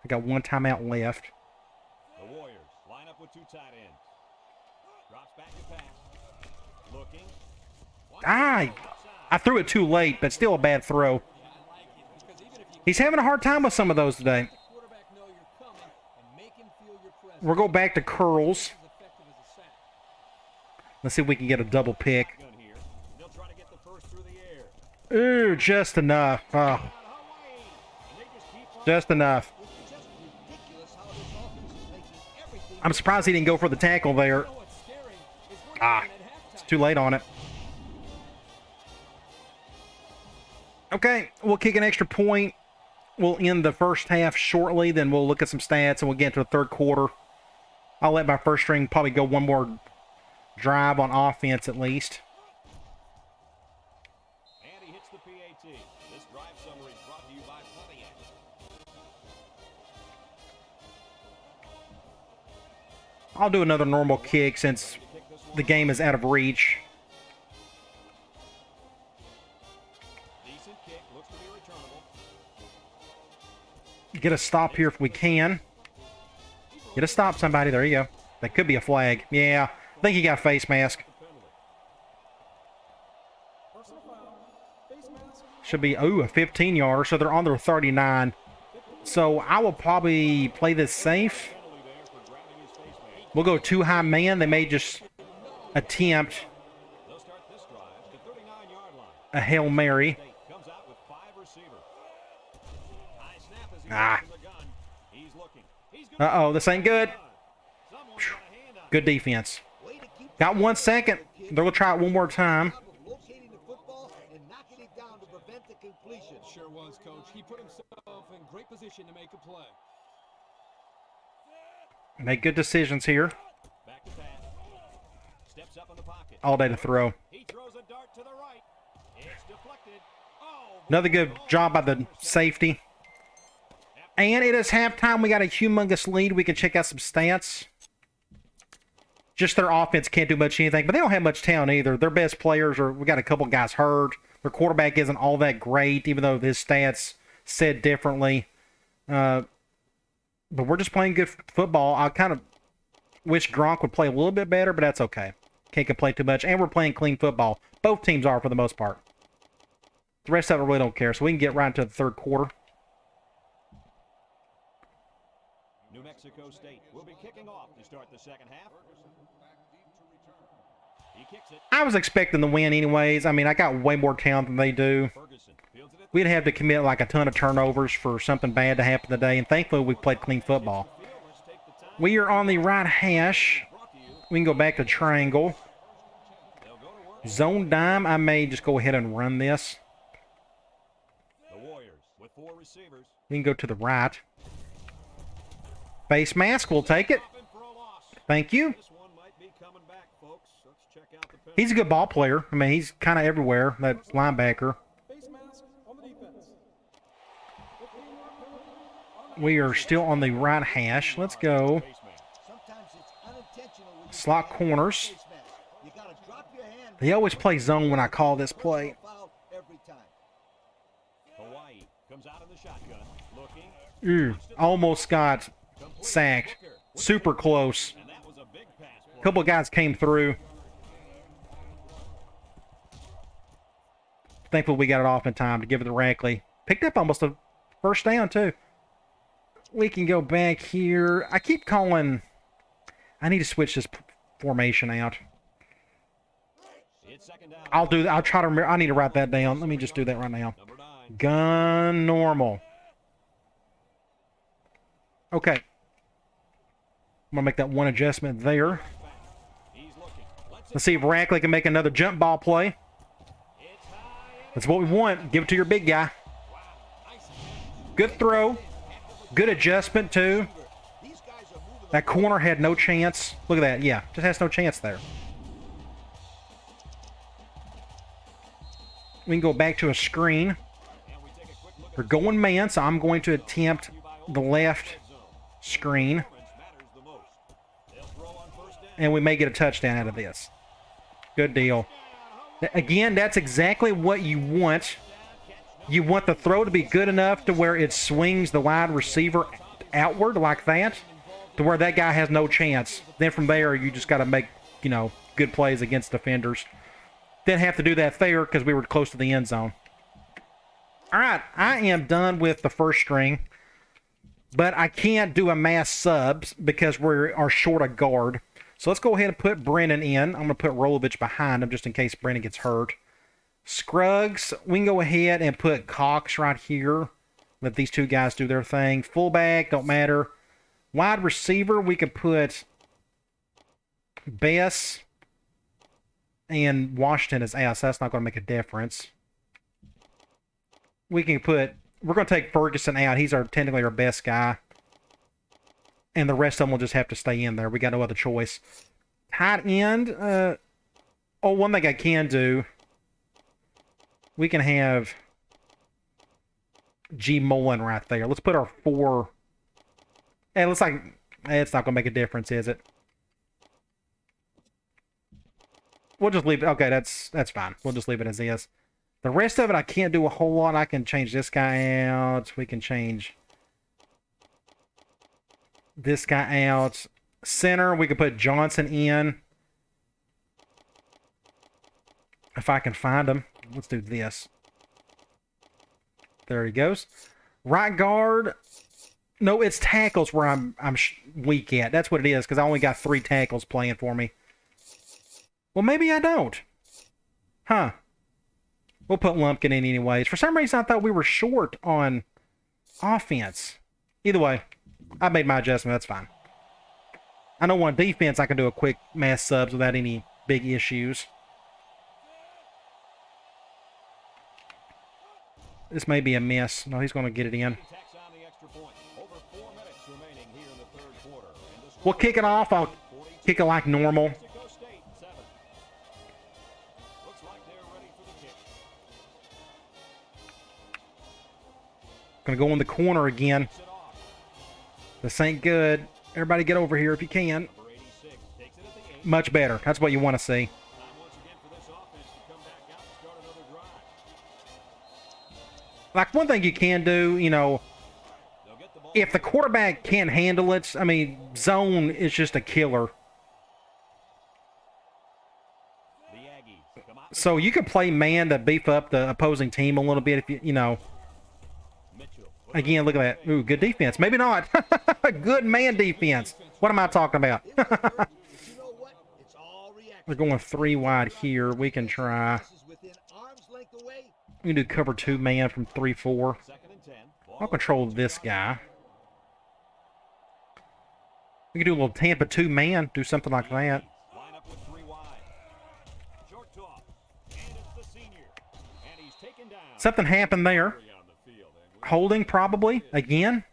I got 1 timeout left. The Warriors line up with 2 tight ends. Drops back to pass. Looking. Ah, I threw it too late, but still a bad throw. He's having a hard time with some of those today. Quarterback know you're coming and make him feel your presence. We'll go back to curls. As effective as a sack. Let's see if we can get a double pick. Gun here. They'll try to get the first through the air. Ooh, just enough. Oh, Hawaii. And they just keep on. just enough. It's just ridiculous how this offense is making everything. I'm surprised he didn't go for the tackle there. You know what's scary is we're Ah, even at it's halftime. too late on it. Okay, we'll kick an extra point. We'll end the first half shortly, then we'll look at some stats, and we'll get into the third quarter. I'll let my first string probably go one more drive on offense at least. And he hits the PAT. This drive summary is brought to you by Pontiac. I'll do another normal kick since the game is out of reach. Decent kick. Looks to be returnable. Get a stop here if we can. Get a stop, somebody. There you go. That could be a flag. Yeah, I think he got a face mask. Should be, ooh, a 15-yarder, so they're on their 39. So I will probably play this safe. We'll go too high man. They may just attempt They'll start this drive to 39-yard line. a Hail Mary. Comes out with 5 receivers. High snap as he Ah. goes from the gun. He's looking. He's gonna Uh-oh, this ain't good. Someone's got a hand on Good defense. Way to keep Got 1 second. They're going to try it one more time. of locating the football and knocking it down to prevent the completion. Sure was, Coach. He put himself in great position to make a play. Make good decisions here. back to pass. Steps up in the pocket. All day to throw. He throws a dart to the right. It's deflected. Oh, Another good job by the safety. And it is halftime. We got a humongous lead. We can check out some stats. Just their offense can't do much anything, but they don't have much talent either. Their best players are, we got a couple guys hurt. Their quarterback isn't all that great, even though his stats said differently. But we're just playing good football. I kind of wish Gronk would play a little bit better, but that's okay. Can't complain too much. And we're playing clean football. Both teams are for the most part. The rest of it really don't care. So we can get right into the third quarter. New Mexico State will be kicking off to start the second half. He kicks it. I was expecting the win anyways. I mean, I got way more talent than they do. Ferguson fields it at We'd have to commit like a ton of turnovers for something bad to happen today, and thankfully we played clean football. the field. Let's take the time. We are on the right hash. Brought to you. We can go back to triangle. They'll go to work. Zone dime, I may just go ahead and run this. The Warriors with 4 receivers. We can go to the right. Face mask, we'll take it. Open for a loss. Thank you. This one might be coming back, folks. Let's check out the penalty. He's a good ball player. I mean, he's kind of everywhere, that linebacker. Face mask on the defense. We are still on the right hash. Let's go. Face mask. Sometimes it's unintentional when you Slot get corners. face mask. You gotta drop your hand. They always play zone when I call this play. Foul every time. Hawaii comes out in the shotgun. Looking. Ooh, almost got sacked. Super close. And that was a big pass. A couple of guys came through. Thankfully, we got it off in time to give it to Rackley. Picked up almost a first down, too. We can go back here. I keep calling... I need to switch this formation out. It's second down. I'll try to remember. I need to write that down. Let me just do that right now. Number 9. Gun normal. Okay. I'm going to make that one adjustment there. He's looking. Let's see if Rackley can make another jump ball play. It's high and That's what we want. Give it to your big guy. nice. Good throw. Good adjustment, too. These guys are moving That corner had no chance. Look at that. Yeah, just has no chance there. We can go back to a screen. And we take a quick look at We're going man, so I'm going to attempt the left screen. matters the most. They'll throw on first down. And we may get a touchdown out of this. Good deal. Again, that's exactly what you want. You want the throw to be good enough to where it swings the wide receiver outward like that, to where that guy has no chance. Then from there, you just got to make, good plays against defenders. Didn't have to do that there because we were close to the end zone. All right, I am done with the first string, but I can't do a mass subs because we are short a guard. So let's go ahead and put Brennan in. I'm going to put Rolovich behind him just in case Brennan gets hurt. Scruggs, we can go ahead and put Cox right here. Let these two guys do their thing. Fullback, don't matter. Wide receiver, we could put Bess and Washington as S. That's not going to make a difference. We can put... We're going to take Ferguson out. He's technically our best guy. And the rest of them will just have to stay in there. We got no other choice. Tight end. One thing I can do. We can have G. Mullen right there. Let's put our 4. It looks like it's not going to make a difference, is it? We'll just leave it. Okay, that's fine. We'll just leave it as is. The rest of it, I can't do a whole lot. I can change this guy out. We can change this guy out. Center, we could put Johnson in. If I can find him. Let's do this. There he goes. Right guard. No, it's tackles where I'm weak at. That's what it is, because I only got 3 tackles playing for me. Well, maybe I don't. Huh. We'll put Lumpkin in anyways. For some reason, I thought we were short on offense. Either way, I made my adjustment. That's fine. I know on defense, I can do a quick mass subs without any big issues. This may be a miss. No, he's going to get it in. We'll kick it off. I'll kick it like normal. Going to go in the corner again. This ain't good. Everybody get over here if you can. Much better. That's what you want to see. Like, one thing you can do, you know, if the quarterback can't handle it, I mean, zone is just a killer. So you can play man to beef up the opposing team a little bit if you know. Again, look at that. Ooh, good defense. Maybe not. Good man defense. What am I talking about? We're going 3 wide here. We can try. We can do cover 2 man from 3-4. I'll control this guy. We can do a little Tampa 2 man. Do something like that. Something happened there. Holding, probably. Again.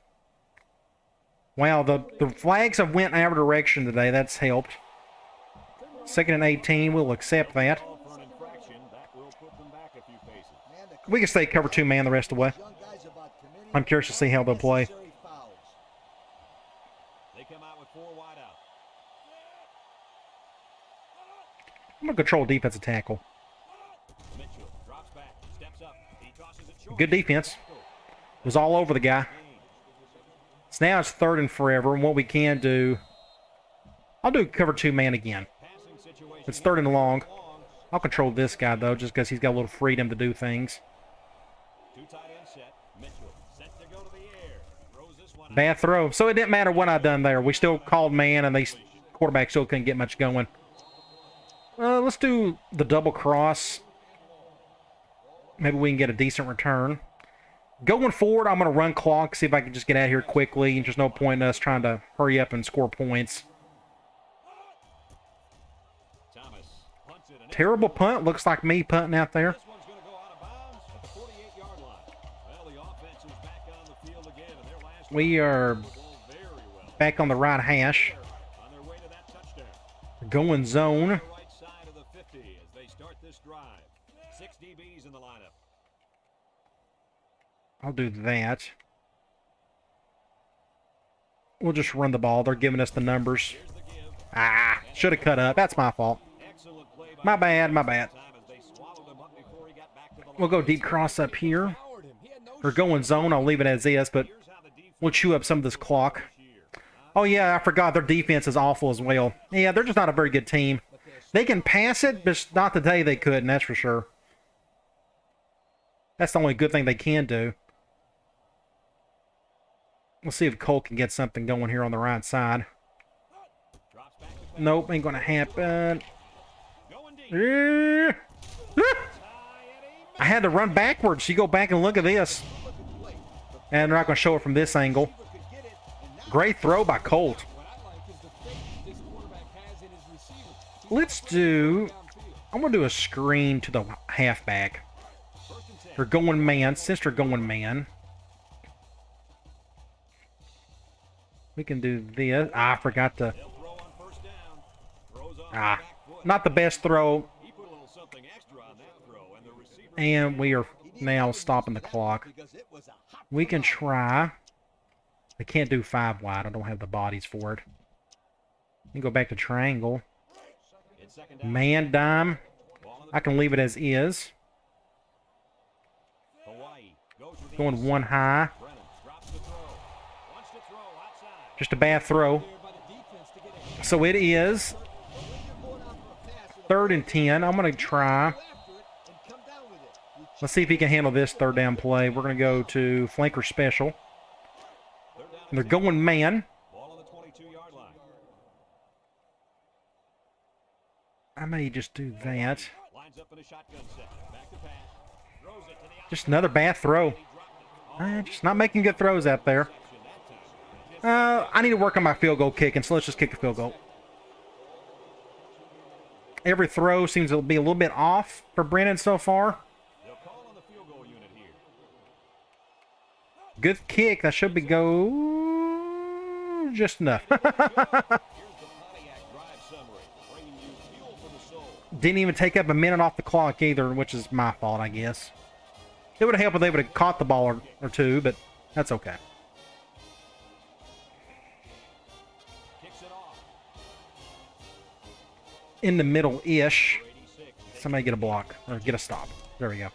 Wow, the flags have went our direction today. That's helped. 2nd and 18. We'll accept that. We can stay cover 2 man the rest of the way. I'm curious to see how they'll play. I'm going to control defensive tackle. Good defense. Was all over the guy. So now it's 3rd and forever, and what we can do... I'll do cover 2 man again. It's 3rd and long. I'll control this guy, though, just because he's got a little freedom to do things. Bad throw. So it didn't matter what I done there. We still called man, and the quarterback still couldn't get much going. Let's do the double cross. Maybe we can get a decent return. Going forward, I'm going to run clock, see if I can just get out of here quickly. There's no point in us trying to hurry up and score points. Terrible punt. Looks like me punting out there. We are back on the right hash. Going zone. I'll do that. We'll just run the ball. They're giving us the numbers. Ah, should have cut up. That's my fault. My bad, my bad. We'll go deep cross up here. We're going zone. I'll leave it as is, but we'll chew up some of this clock. Oh, yeah, I forgot their defense is awful as well. Yeah, they're just not a very good team. They can pass it, but not today they couldn't, that's for sure. That's the only good thing they can do. Let's see if Cole can get something going here on the right side. Nope, ain't going to happen. I had to run backwards. You go back and look at this. And they're not going to show it from this angle. Great throw by Colt. Let's do... I'm going to do a screen to the halfback. They're going man. Since they're going man, we can do this. I forgot to... not the best throw. And we are now stopping the clock. We can try. I can't do 5 wide. I don't have the bodies for it. You can go back to triangle. Man dime. I can leave it as is. Going one high. Just a bad throw. So it is 3rd and 10. I'm going to try. Let's see if he can handle this 3rd down play. We're going to go to flanker special. And they're going man. I may just do that. Just another bad throw. Just not making good throws out there. I need to work on my field goal kicking, so let's just kick a field goal. Every throw seems to be a little bit off for Brennan so far. Good kick. That should be go just enough. Didn't even take up a minute off the clock either, which is my fault, I guess. It would have helped if they would have caught the ball or two, but that's okay. In the middle-ish. Somebody get a block or get a stop. There we go.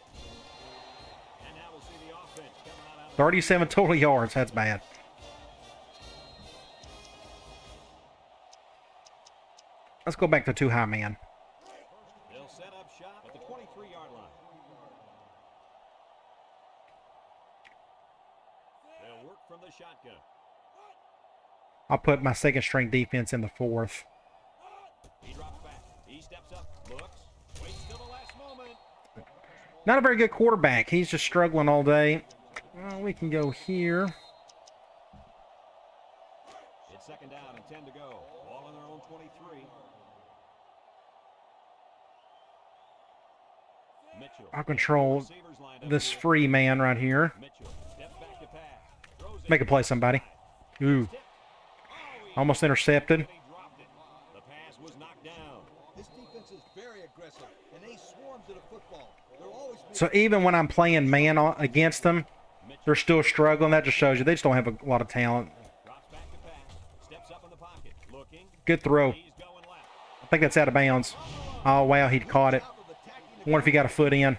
37 total yards. That's bad. Let's go back to 2 high man. They'll set up shop at the 23-yard line. They'll work from the shotgun. I'll put my 2nd string defense in the 4th. He drops back. He steps up. Looks. Waits till the last moment. Not a very good quarterback. He's just struggling all day. Well, we can go here. It's 2nd down and 10 to go. Ball on their own 23. Mitchell. I'll control this free man right here. Mitchell steps back to pass. Make a play, somebody. Ooh. Almost intercepted. The pass was knocked down. This defense is very aggressive, and they swarm to the football. They're always So even when I'm playing man against them, they're still struggling. That just shows you they just don't have a lot of talent. Drops back to pass. Steps up in the pocket. Looking. Good throw. He's going left. I think that's out of bounds. Oh, wow, he caught it. I wonder if he got a foot in.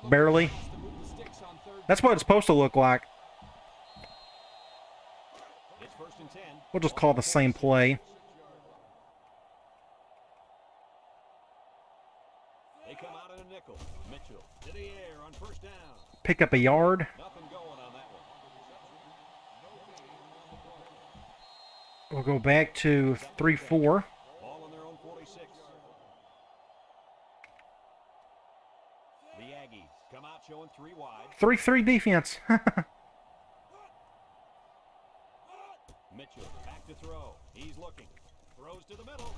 Barely. That's what it's supposed to look like. It's 1st and 10. We'll just call the same play. They come out in a nickel. Mitchell to the air on 1st down. Pick up a yard. Nothing going on that one. We'll go back to 3-4. Ball on their own 46. The Aggies come out showing 3 wide. 3-3 defense. Mitchell back to throw. He's looking. Throws to the middle.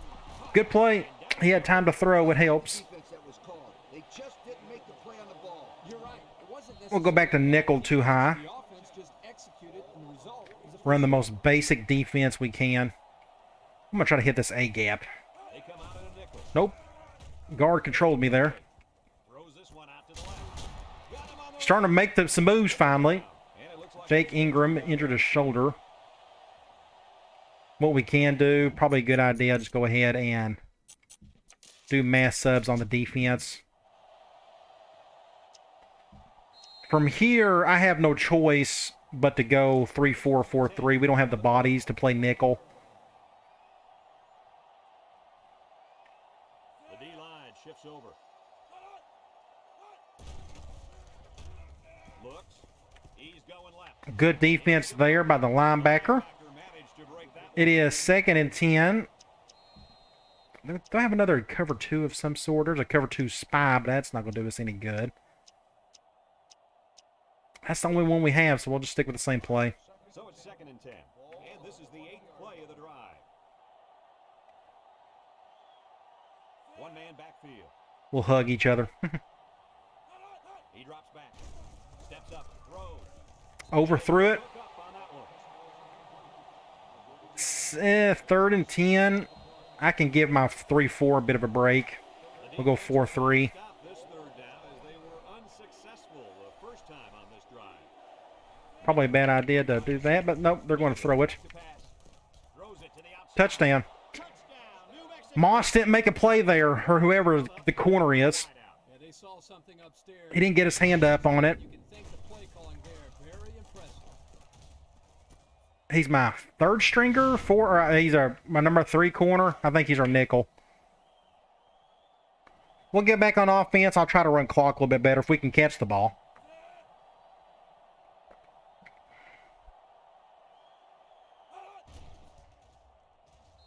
Good play. He had time to throw. It helps. defense that was called. They just didn't make the play on the ball. You're right. It wasn't We'll go back to nickel too high. the offense just executed, and the result is a Run the most basic defense we can. I'm going to try to hit this A gap. They come out in a nickel. Nope. Guard controlled me there. Throws this one out to the left. Got him on the Starting to make some moves finally. and it looks like Jake Ingram injured his shoulder. What we can do, probably a good idea, just go ahead and do mass subs on the defense. From here, I have no choice but to go 3-4, 4-3. We don't have the bodies to play nickel. Looks. He's going left. Good defense there by the linebacker. Managed to break that. It is 2nd and 10. Do I have another cover 2 of some sort? There's a cover 2 spy, but that's not going to do us any good. That's the only one we have, so we'll just stick with the same play. So it's 2nd and 10. And this is the 8th play of the drive. One man backfield. We'll hug each other. He drops back. Steps up. Throws. Overthrew it. Hook up on that one. 3rd and 10. I can give my 3-4 a bit of a break. We'll go 4-3. Stop this third down as they were unsuccessful the first time on this drive. Probably a bad idea to do that, but nope, they're going to throw it. To pass. Throws it to the outside. Touchdown. Touchdown. New Mexico. Moss didn't make a play there, or whoever the corner is. Yeah, they saw something upstairs. He didn't get his hand up on it. You can thank the play calling there. Very impressive. He's my 3rd stringer, he's my number 3 corner. I think he's our nickel. We'll get back on offense. I'll try to run clock a little bit better if we can catch the ball.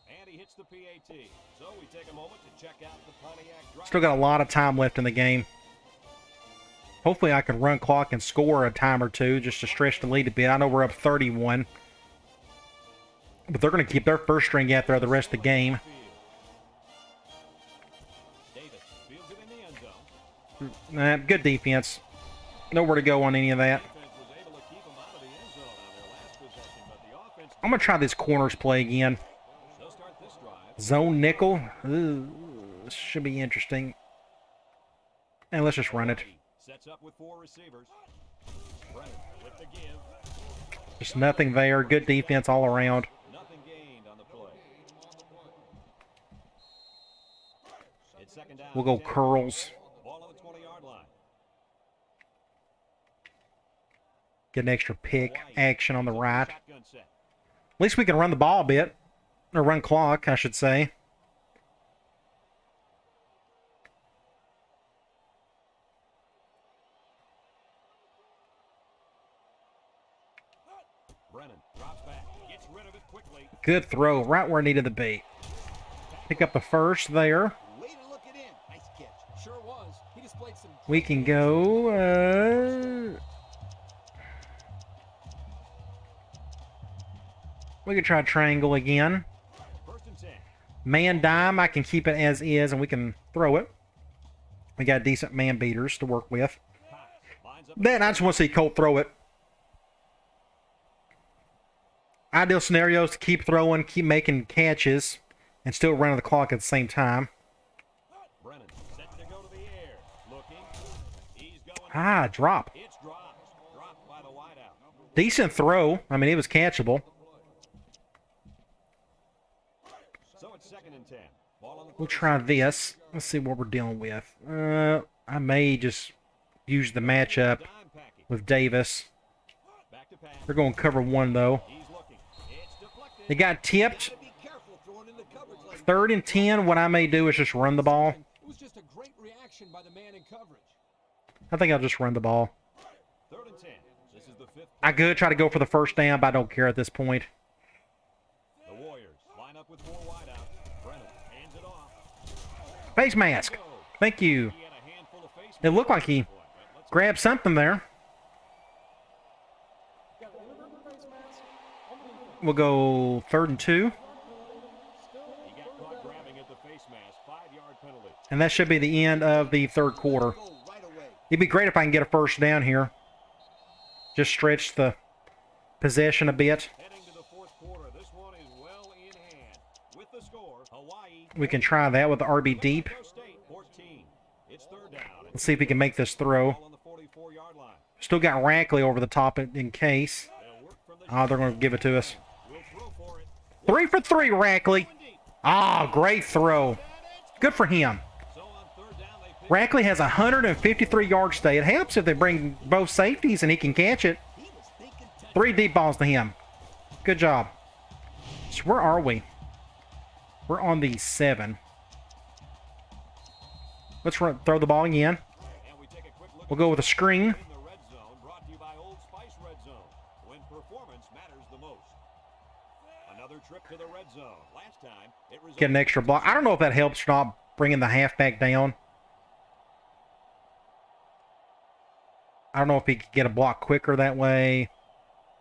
And he hits the PAT. So we take a moment to check out the Pontiac drive. Still got a lot of time left in the game. Hopefully I can run clock and score a time or two just to stretch the lead a bit. I know we're up 31. But they're going to keep their 1st string out there the rest of the game. Davis fields it in the end zone. Good defense. Nowhere to go on any of that. Defense was able to keep him out of the end zone on their last possession, but the offense. I'm going to try this corners play again. They'll start this drive. Zone nickel. Ooh, this should be interesting. And let's just run it. Sets up with 4 receivers. Brennan with the give. Just nothing there. Good defense all around. Nothing gained on the play. It's 2nd down. We'll go 10. curls. Ball on the 20-yard line. Get an extra pick action on the right. Shotgun set. At least we can run the ball a bit. Or run clock, I should say. Brennan drops back. Gets rid of it quickly. Good throw, right where it needed to be. Pick up the 1st there. Way to look it in. Nice catch. Sure was. He displayed some. We can go. We can try triangle again. 1st and 10. Man dime, I can keep it as is, and we can throw it. We got decent man beaters to work with. Lines up. Then I just want to see Colt throw it. Ideal scenarios to keep throwing, keep making catches, and still running the clock at the same time. Brennan set to go to the air. Looking. He's going. Ah, drop. It's dropped. Dropped by the wideout. Decent throw. I mean, it was catchable. So it's 2nd and 10. Ball on the We'll try this. Let's see what we're dealing with. I may just use the matchup dime package. with Davis. Back to pass. They're going to cover 1, though. He's looking. It's deflected. They got tipped. Gotta be careful throwing into coverage like 3rd and 10. What I may do is just run the ball. It was just a great reaction by the man in coverage. I think I'll just run the ball. 3rd and 10. This is the 5th. I could try to go for the 1st down, but I don't care at this point. The Warriors line up with 4 wideouts. Brennan hands it off. Face mask. Thank you. He had a handful of face It looked like he grabbed something there. We'll go 3rd and 2. He got caught grabbing at the face mask. 5-yard penalty. And that should be the end of the 3rd quarter. go right away. It'd be great if I can get a 1st down here. Just stretch the possession a bit. Heading to the 4th quarter. This one is well in hand. With the score, Hawaii. We can try that with the RB deep. Mexico State 14. It's 3rd down. Let's see if we can make this throw. Ball on the 44-yard line. Still got Rackley over the top in case. They'll work from the Oh, they're going to give it to us. We'll throw for it. 3 for 3, Rackley. Ah, great throw. Good for him. So on 3rd down, they pick. Rackley has a 153-yard stay. It helps if they bring both safeties and he can catch it. He was thinking 3 deep balls to him. Good job. So where are we? We're on the 7. Let's throw the ball again. And we take a quick look We'll go with a screen. in the red zone. Brought to you Another trip to the red zone. Last time, it Get an extra block. I don't know if that helps or not, bringing the halfback down. I don't know if he could get a block quicker that way.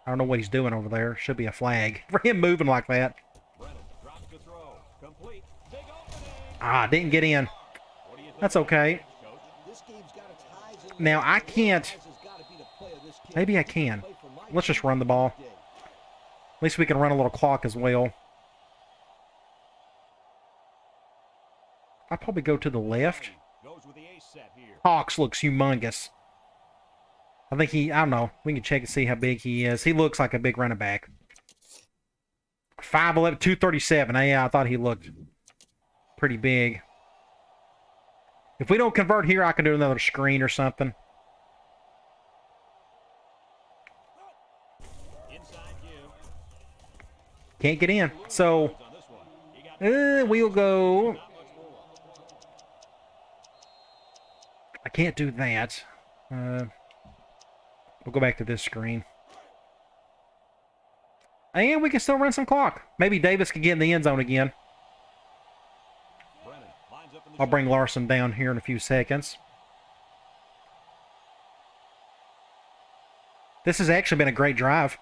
I don't know what he's doing over there. Should be a flag for him moving like that. Brennan drops to throw. Complete. Big opening. Ah, didn't get in. What do you think? That's okay. Coach? This game's got its highs and Now, lows. I can't. Has gotta be the play of this kid. Maybe I can. Play for my Let's just team run the ball. every day. At least we can run a little clock as well. I'll probably go to the left. Goes with the ace set here. Hawks looks humongous. I think I don't know. We can check and see how big he is. He looks like a big running back. 5'11", 237. Yeah, I thought he looked pretty big. If we don't convert here, I can do another screen or something. Inside you. Can't get in. So, On this one. He got we'll go... not much more. I can't do that. We'll go back to this screen. And we can still run some clock. Maybe Davis can get in the end zone again. Brennan lines up in the I'll bring Larson down here in a few seconds. This has actually been a great drive.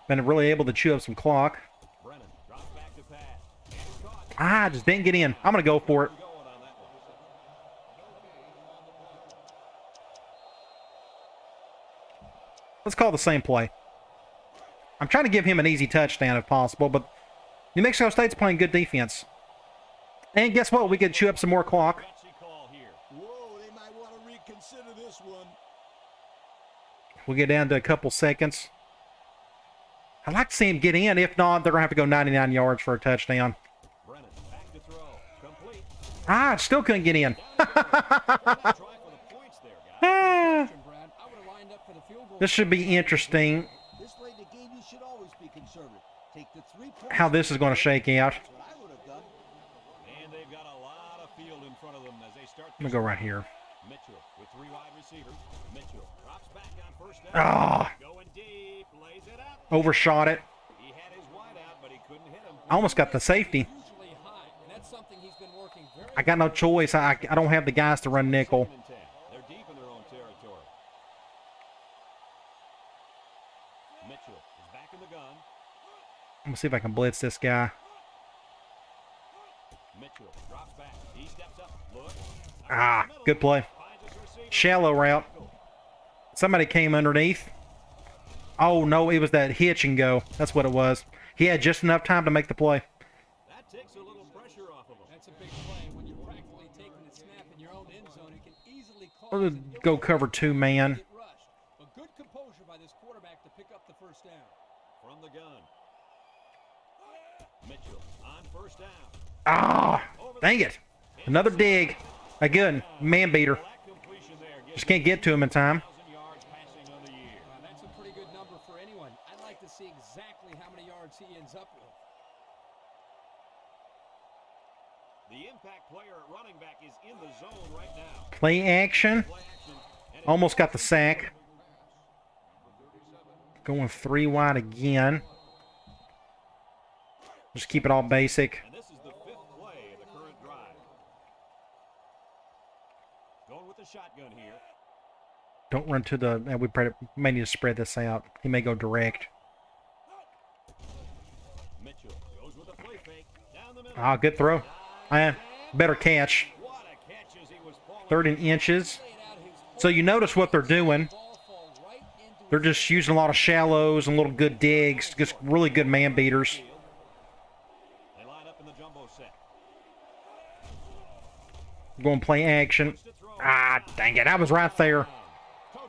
Been really able to chew up some clock. Brennan drops back to pass. And it's caught. Ah, just didn't get in. I'm going to go for it. Going on that one. Let's call the same play. I'm trying to give him an easy touchdown if possible, but New Mexico State's playing good defense. And guess what? We could chew up some more clock. Gutsy call here. Whoa, they might want to reconsider this one. We'll get down to a couple seconds. I'd like to see him get in. If not, they're going to have to go 99 yards for a touchdown. Brennan back to throw. Complete. Ah, still couldn't get in. Try for the points there, guys. Ah, Brad, I would have lined up for the field goal. this should be interesting This late in the game, you should always be conservative. Take the 3 points. how this is going to shake out. That's what I would have done. And they've got a lot of field in front of them as they start. I'm going to go right here. Mitchell with 3 wide receivers. Mitchell drops back on first down. Ah, Going deep, lays it up. overshot it. He had his wide out, but he couldn't hit him. I almost got the safety. Usually high, and that's something he's been working very I got no choice. I don't have the guys to run nickel. 2nd and 10. They're deep in their own territory. Mitchell is back in the gun. I'm going to see if I can blitz this guy. Mitchell drops back. He steps up. Look. Ah, good play. Finds his receiver. Shallow route. Somebody came underneath. Oh, no, it was that hitch and go. That's what it was. He had just enough time to make the play. That takes a little pressure off of him. That's a big play. When you're practically taking the snap in your own end zone, it can easily cause We'll go cover 2 man. get rushed. But good composure by this quarterback to pick up the first down. From the gun. Mitchell on first down. Ah, dang it. Another dig. A good man beater. That completion there gives Just can't get to him in time. 1,000 yards passing on the year. That's a pretty good number for anyone. I'd like to see exactly how many yards he ends up with. The impact player at running back is in the zone right now. Play action. Play action. And Almost got the sack. Going 3 wide again. Just keep it all basic. And this is the 5th play of the current drive. Going with the shotgun here. Don't run to the... We may need to spread this out. He may go direct. Mitchell goes with a play fake. Down the middle. Ah, good throw. Better catch. What a catch as he was falling. 3rd inches. So you notice what they're doing. They're just using a lot of shallows and little good digs. Just really good man beaters. They line up in the jumbo set. Going to play action. Ah, dang it. I was right there.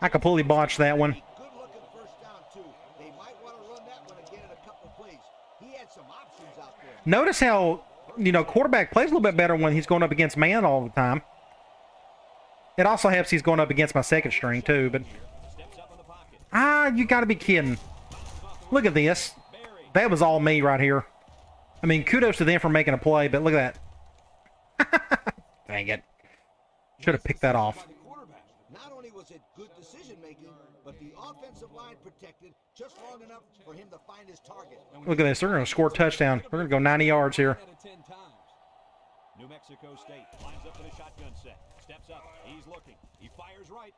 I completely botched that one. Good looking first down, too. They might want to run that one again in a couple plays. He had some options out there. Notice how, quarterback plays a little bit better when he's going up against man all the time. It also helps he's going up against my second string, too. But Steps up in the pocket. you got to be kidding. Look at this. That was all me right here. I mean, kudos to them for making a play, but look at that. Dang it. Should have picked that off. Not only was it good decision-making, but the offensive line protected just long enough for him to find his target. Look at this. They're going to score a touchdown. We're going to go 90 yards here. Out of 10 times. New Mexico State lines up in a shotgun set. Steps up. He's looking. He fires right.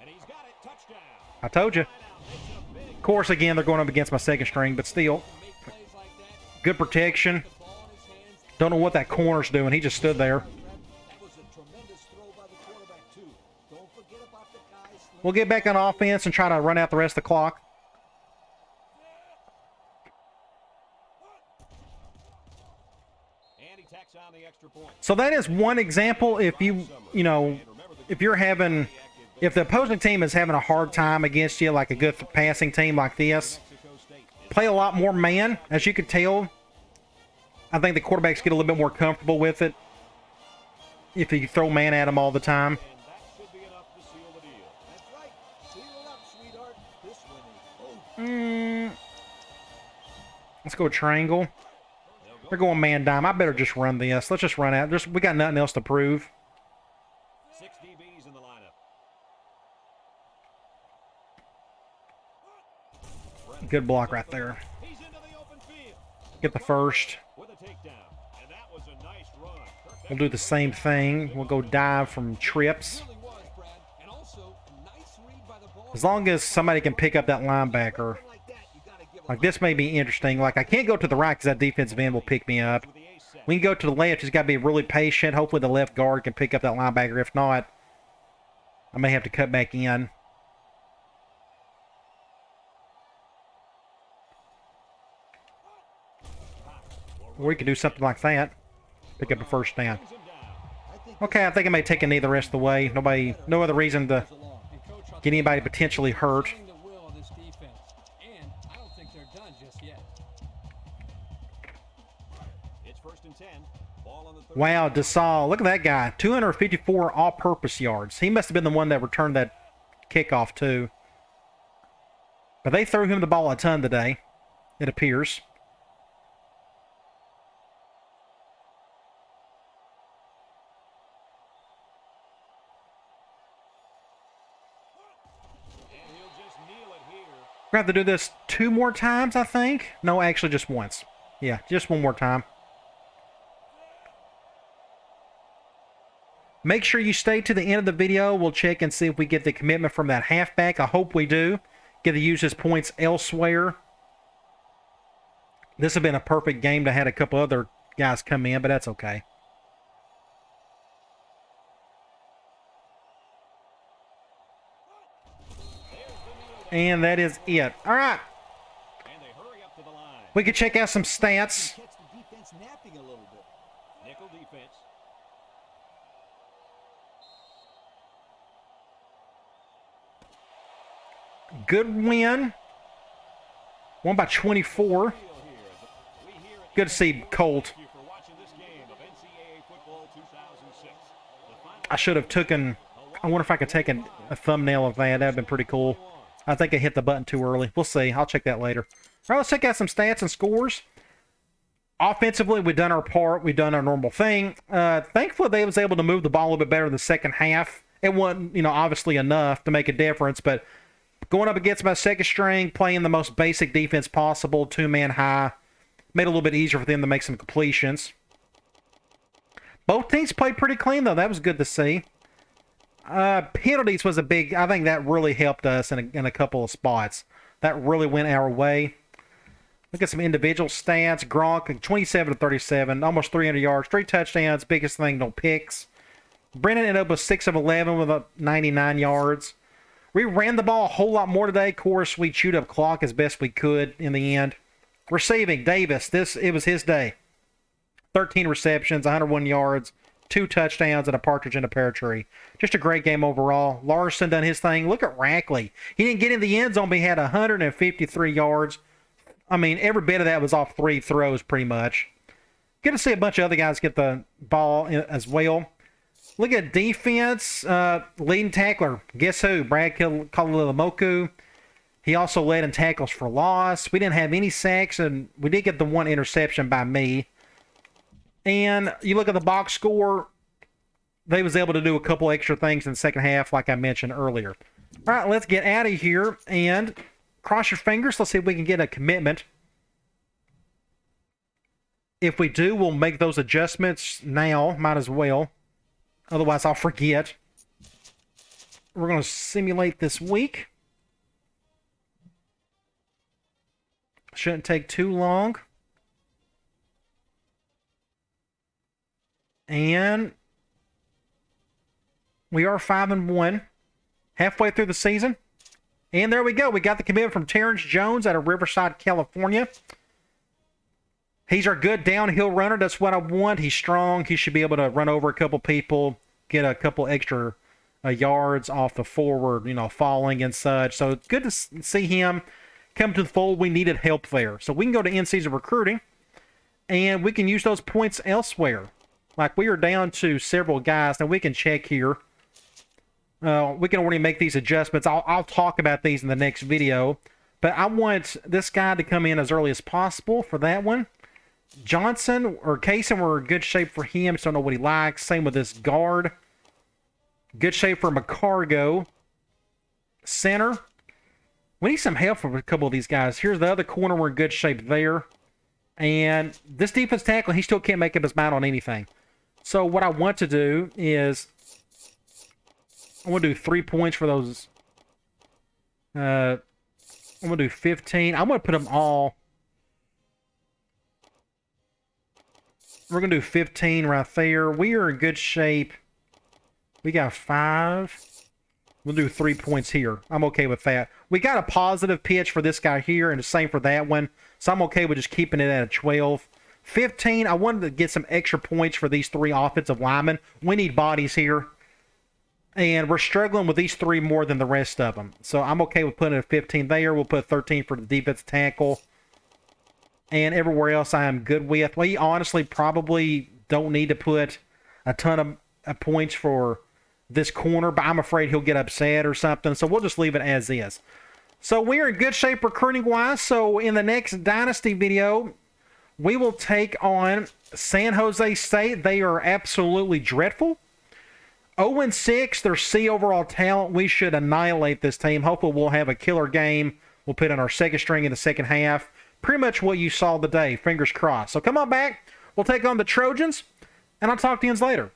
And he's got it. Touchdown. I told you. Of course, again, they're going up against my second string, but still. Make plays like that. Good protection. The ball in his hands. Don't know what that corner's doing. He just stood there. That was a tremendous throw by the quarterback, too. Don't forget about the guys. We'll get back on offense and try to run out the rest of the clock. And he tacks on the extra point. So that is one example. If if the opposing team is having a hard time against you, like a good passing team like this, play a lot more man. As you could tell, I think the quarterbacks get a little bit more comfortable with it if you throw man at them all the time. And that should be enough to seal the deal. That's right. Seal it up, sweetheart. This one is Let's go triangle. They're going man dime. I better just run this. Let's just run out. We got nothing else to prove. 6 DBs in the lineup. Good block right there. He's into the open field Get the first. with a takedown. And that was a nice run. We'll do the same thing. We'll go dive from trips. Really was, Brad. And also, a nice read by the ball. As long as somebody can pick up that linebacker. like that. You got to give Like, this may be interesting. Like, I can't go to the right because that defensive end will pick me up. With the ace set. We can go to the left. Just got to be really patient. Hopefully the left guard can pick up that linebacker. If not, I may have to cut back in. Or we could do something like that. Pick up a first down. Brings him down. Okay, I think I may take a knee the rest of the way. No other reason to Along. And Coach, I'll get anybody potentially hurt. the will of this defense. And I don't think they're done just yet. It's 1st and 10. Ball on the 30. Wow, DeSalle. Look at that guy. 254 all-purpose yards. He must have been the one that returned that kickoff, too. But they threw him the ball a ton today, it appears. And he'll just kneel it here. We're going to have to do this 2 more times, I think. No, actually just once. Yeah, just one more time. Make sure you stay to the end of the video. We'll check and see if we get the commitment from that halfback. I hope we do. Get to use his points elsewhere. This has been a perfect game to have a couple other guys come in, but that's okay. And that is it. All right. And they hurry up to the line. We can check out some stats. catch the defense napping a little bit. Nickel defense. Good win. Won by 24. Good to see Colt. Thank you for watching this game of NCAA football 2006. The final I should have taken... I wonder if I could take a thumbnail of that. That would have been pretty cool. I think I hit the button too early. We'll see. I'll check that later. All right, let's check out some stats and scores. Offensively, we've done our part. We've done our normal thing. Thankfully, they was able to move the ball a little bit better in the second half. It wasn't, obviously enough to make a difference, but going up against my second string, playing the most basic defense possible, 2-man high, made it a little bit easier for them to make some completions. Both teams played pretty clean, though. That was good to see. Penalties was a big... I think that really helped us in a couple of spots. That really went our way. Look at some individual stats. Gronk, 27 to 37, almost 300 yards, 3 touchdowns, biggest thing, no picks. Brennan ended up with 6 of 11 with 99 yards. We ran the ball a whole lot more today. Of course, we chewed up clock as best we could in the end. Receiving, Davis, it was his day. 13 receptions, 101 yards, 2 touchdowns, and a partridge in a pear tree. Just a great game overall. Larson done his thing. Look at Rackley. He didn't get in the end zone, but he had 153 yards. I mean, every bit of that was off 3 throws pretty much. Good to see a bunch of other guys get the ball as well. Look at defense. Leading tackler. Guess who? Brad Kalalamoku. He also led in tackles for loss. We didn't have any sacks, and we did get the 1 interception by me. And you look at the box score, they was able to do a couple extra things in the second half, like I mentioned earlier. All right, let's get out of here and cross your fingers. Let's see if we can get a commitment. If we do, we'll make those adjustments now. Might as well. Otherwise, I'll forget. We're going to simulate this week. Shouldn't take too long. And we are 5-1, halfway through the season. And there we go. We got the commitment from Terrence Jones out of Riverside, California. He's our good downhill runner. That's what I want. He's strong. He should be able to run over a couple people, get a couple extra yards off the forward, falling and such. So it's good to see him come to the fold. We needed help there. So we can go to in-season recruiting, and we can use those points elsewhere. Like, we are down to several guys. Now, we can check here. We can already make these adjustments. I'll talk about these in the next video. But I want this guy to come in as early as possible for that one. Johnson or Kaysen were in good shape for him. Just don't know what he likes. Same with this guard. Good shape for McCargo. Center. We need some help from a couple of these guys. Here's the other corner. We're in good shape there. And this defense tackle, he still can't make up his mind on anything. So what I want to do is I want to do 3 points for those. I'm going to do 15. I'm going to put them all. We're going to do 15 right there. We are in good shape. We got 5. We'll do 3 points here. I'm okay with that. We got a positive pitch for this guy here, and the same for that one. So I'm okay with just keeping it at a 12. 15, I wanted to get some extra points for these 3 offensive linemen. We need bodies here. And we're struggling with these 3 more than the rest of them. So I'm okay with putting a 15 there. We'll put 13 for the defensive tackle. And everywhere else I am good with. We honestly probably don't need to put a ton of points for this corner, but I'm afraid he'll get upset or something. So we'll just leave it as is. So we're in good shape recruiting-wise. So in the next Dynasty video, we will take on San Jose State. They are absolutely dreadful. 0-6, their C overall talent. We should annihilate this team. Hopefully we'll have a killer game. We'll put in our second string in the second half. Pretty much what you saw today. Fingers crossed. So come on back. We'll take on the Trojans, and I'll talk to you later.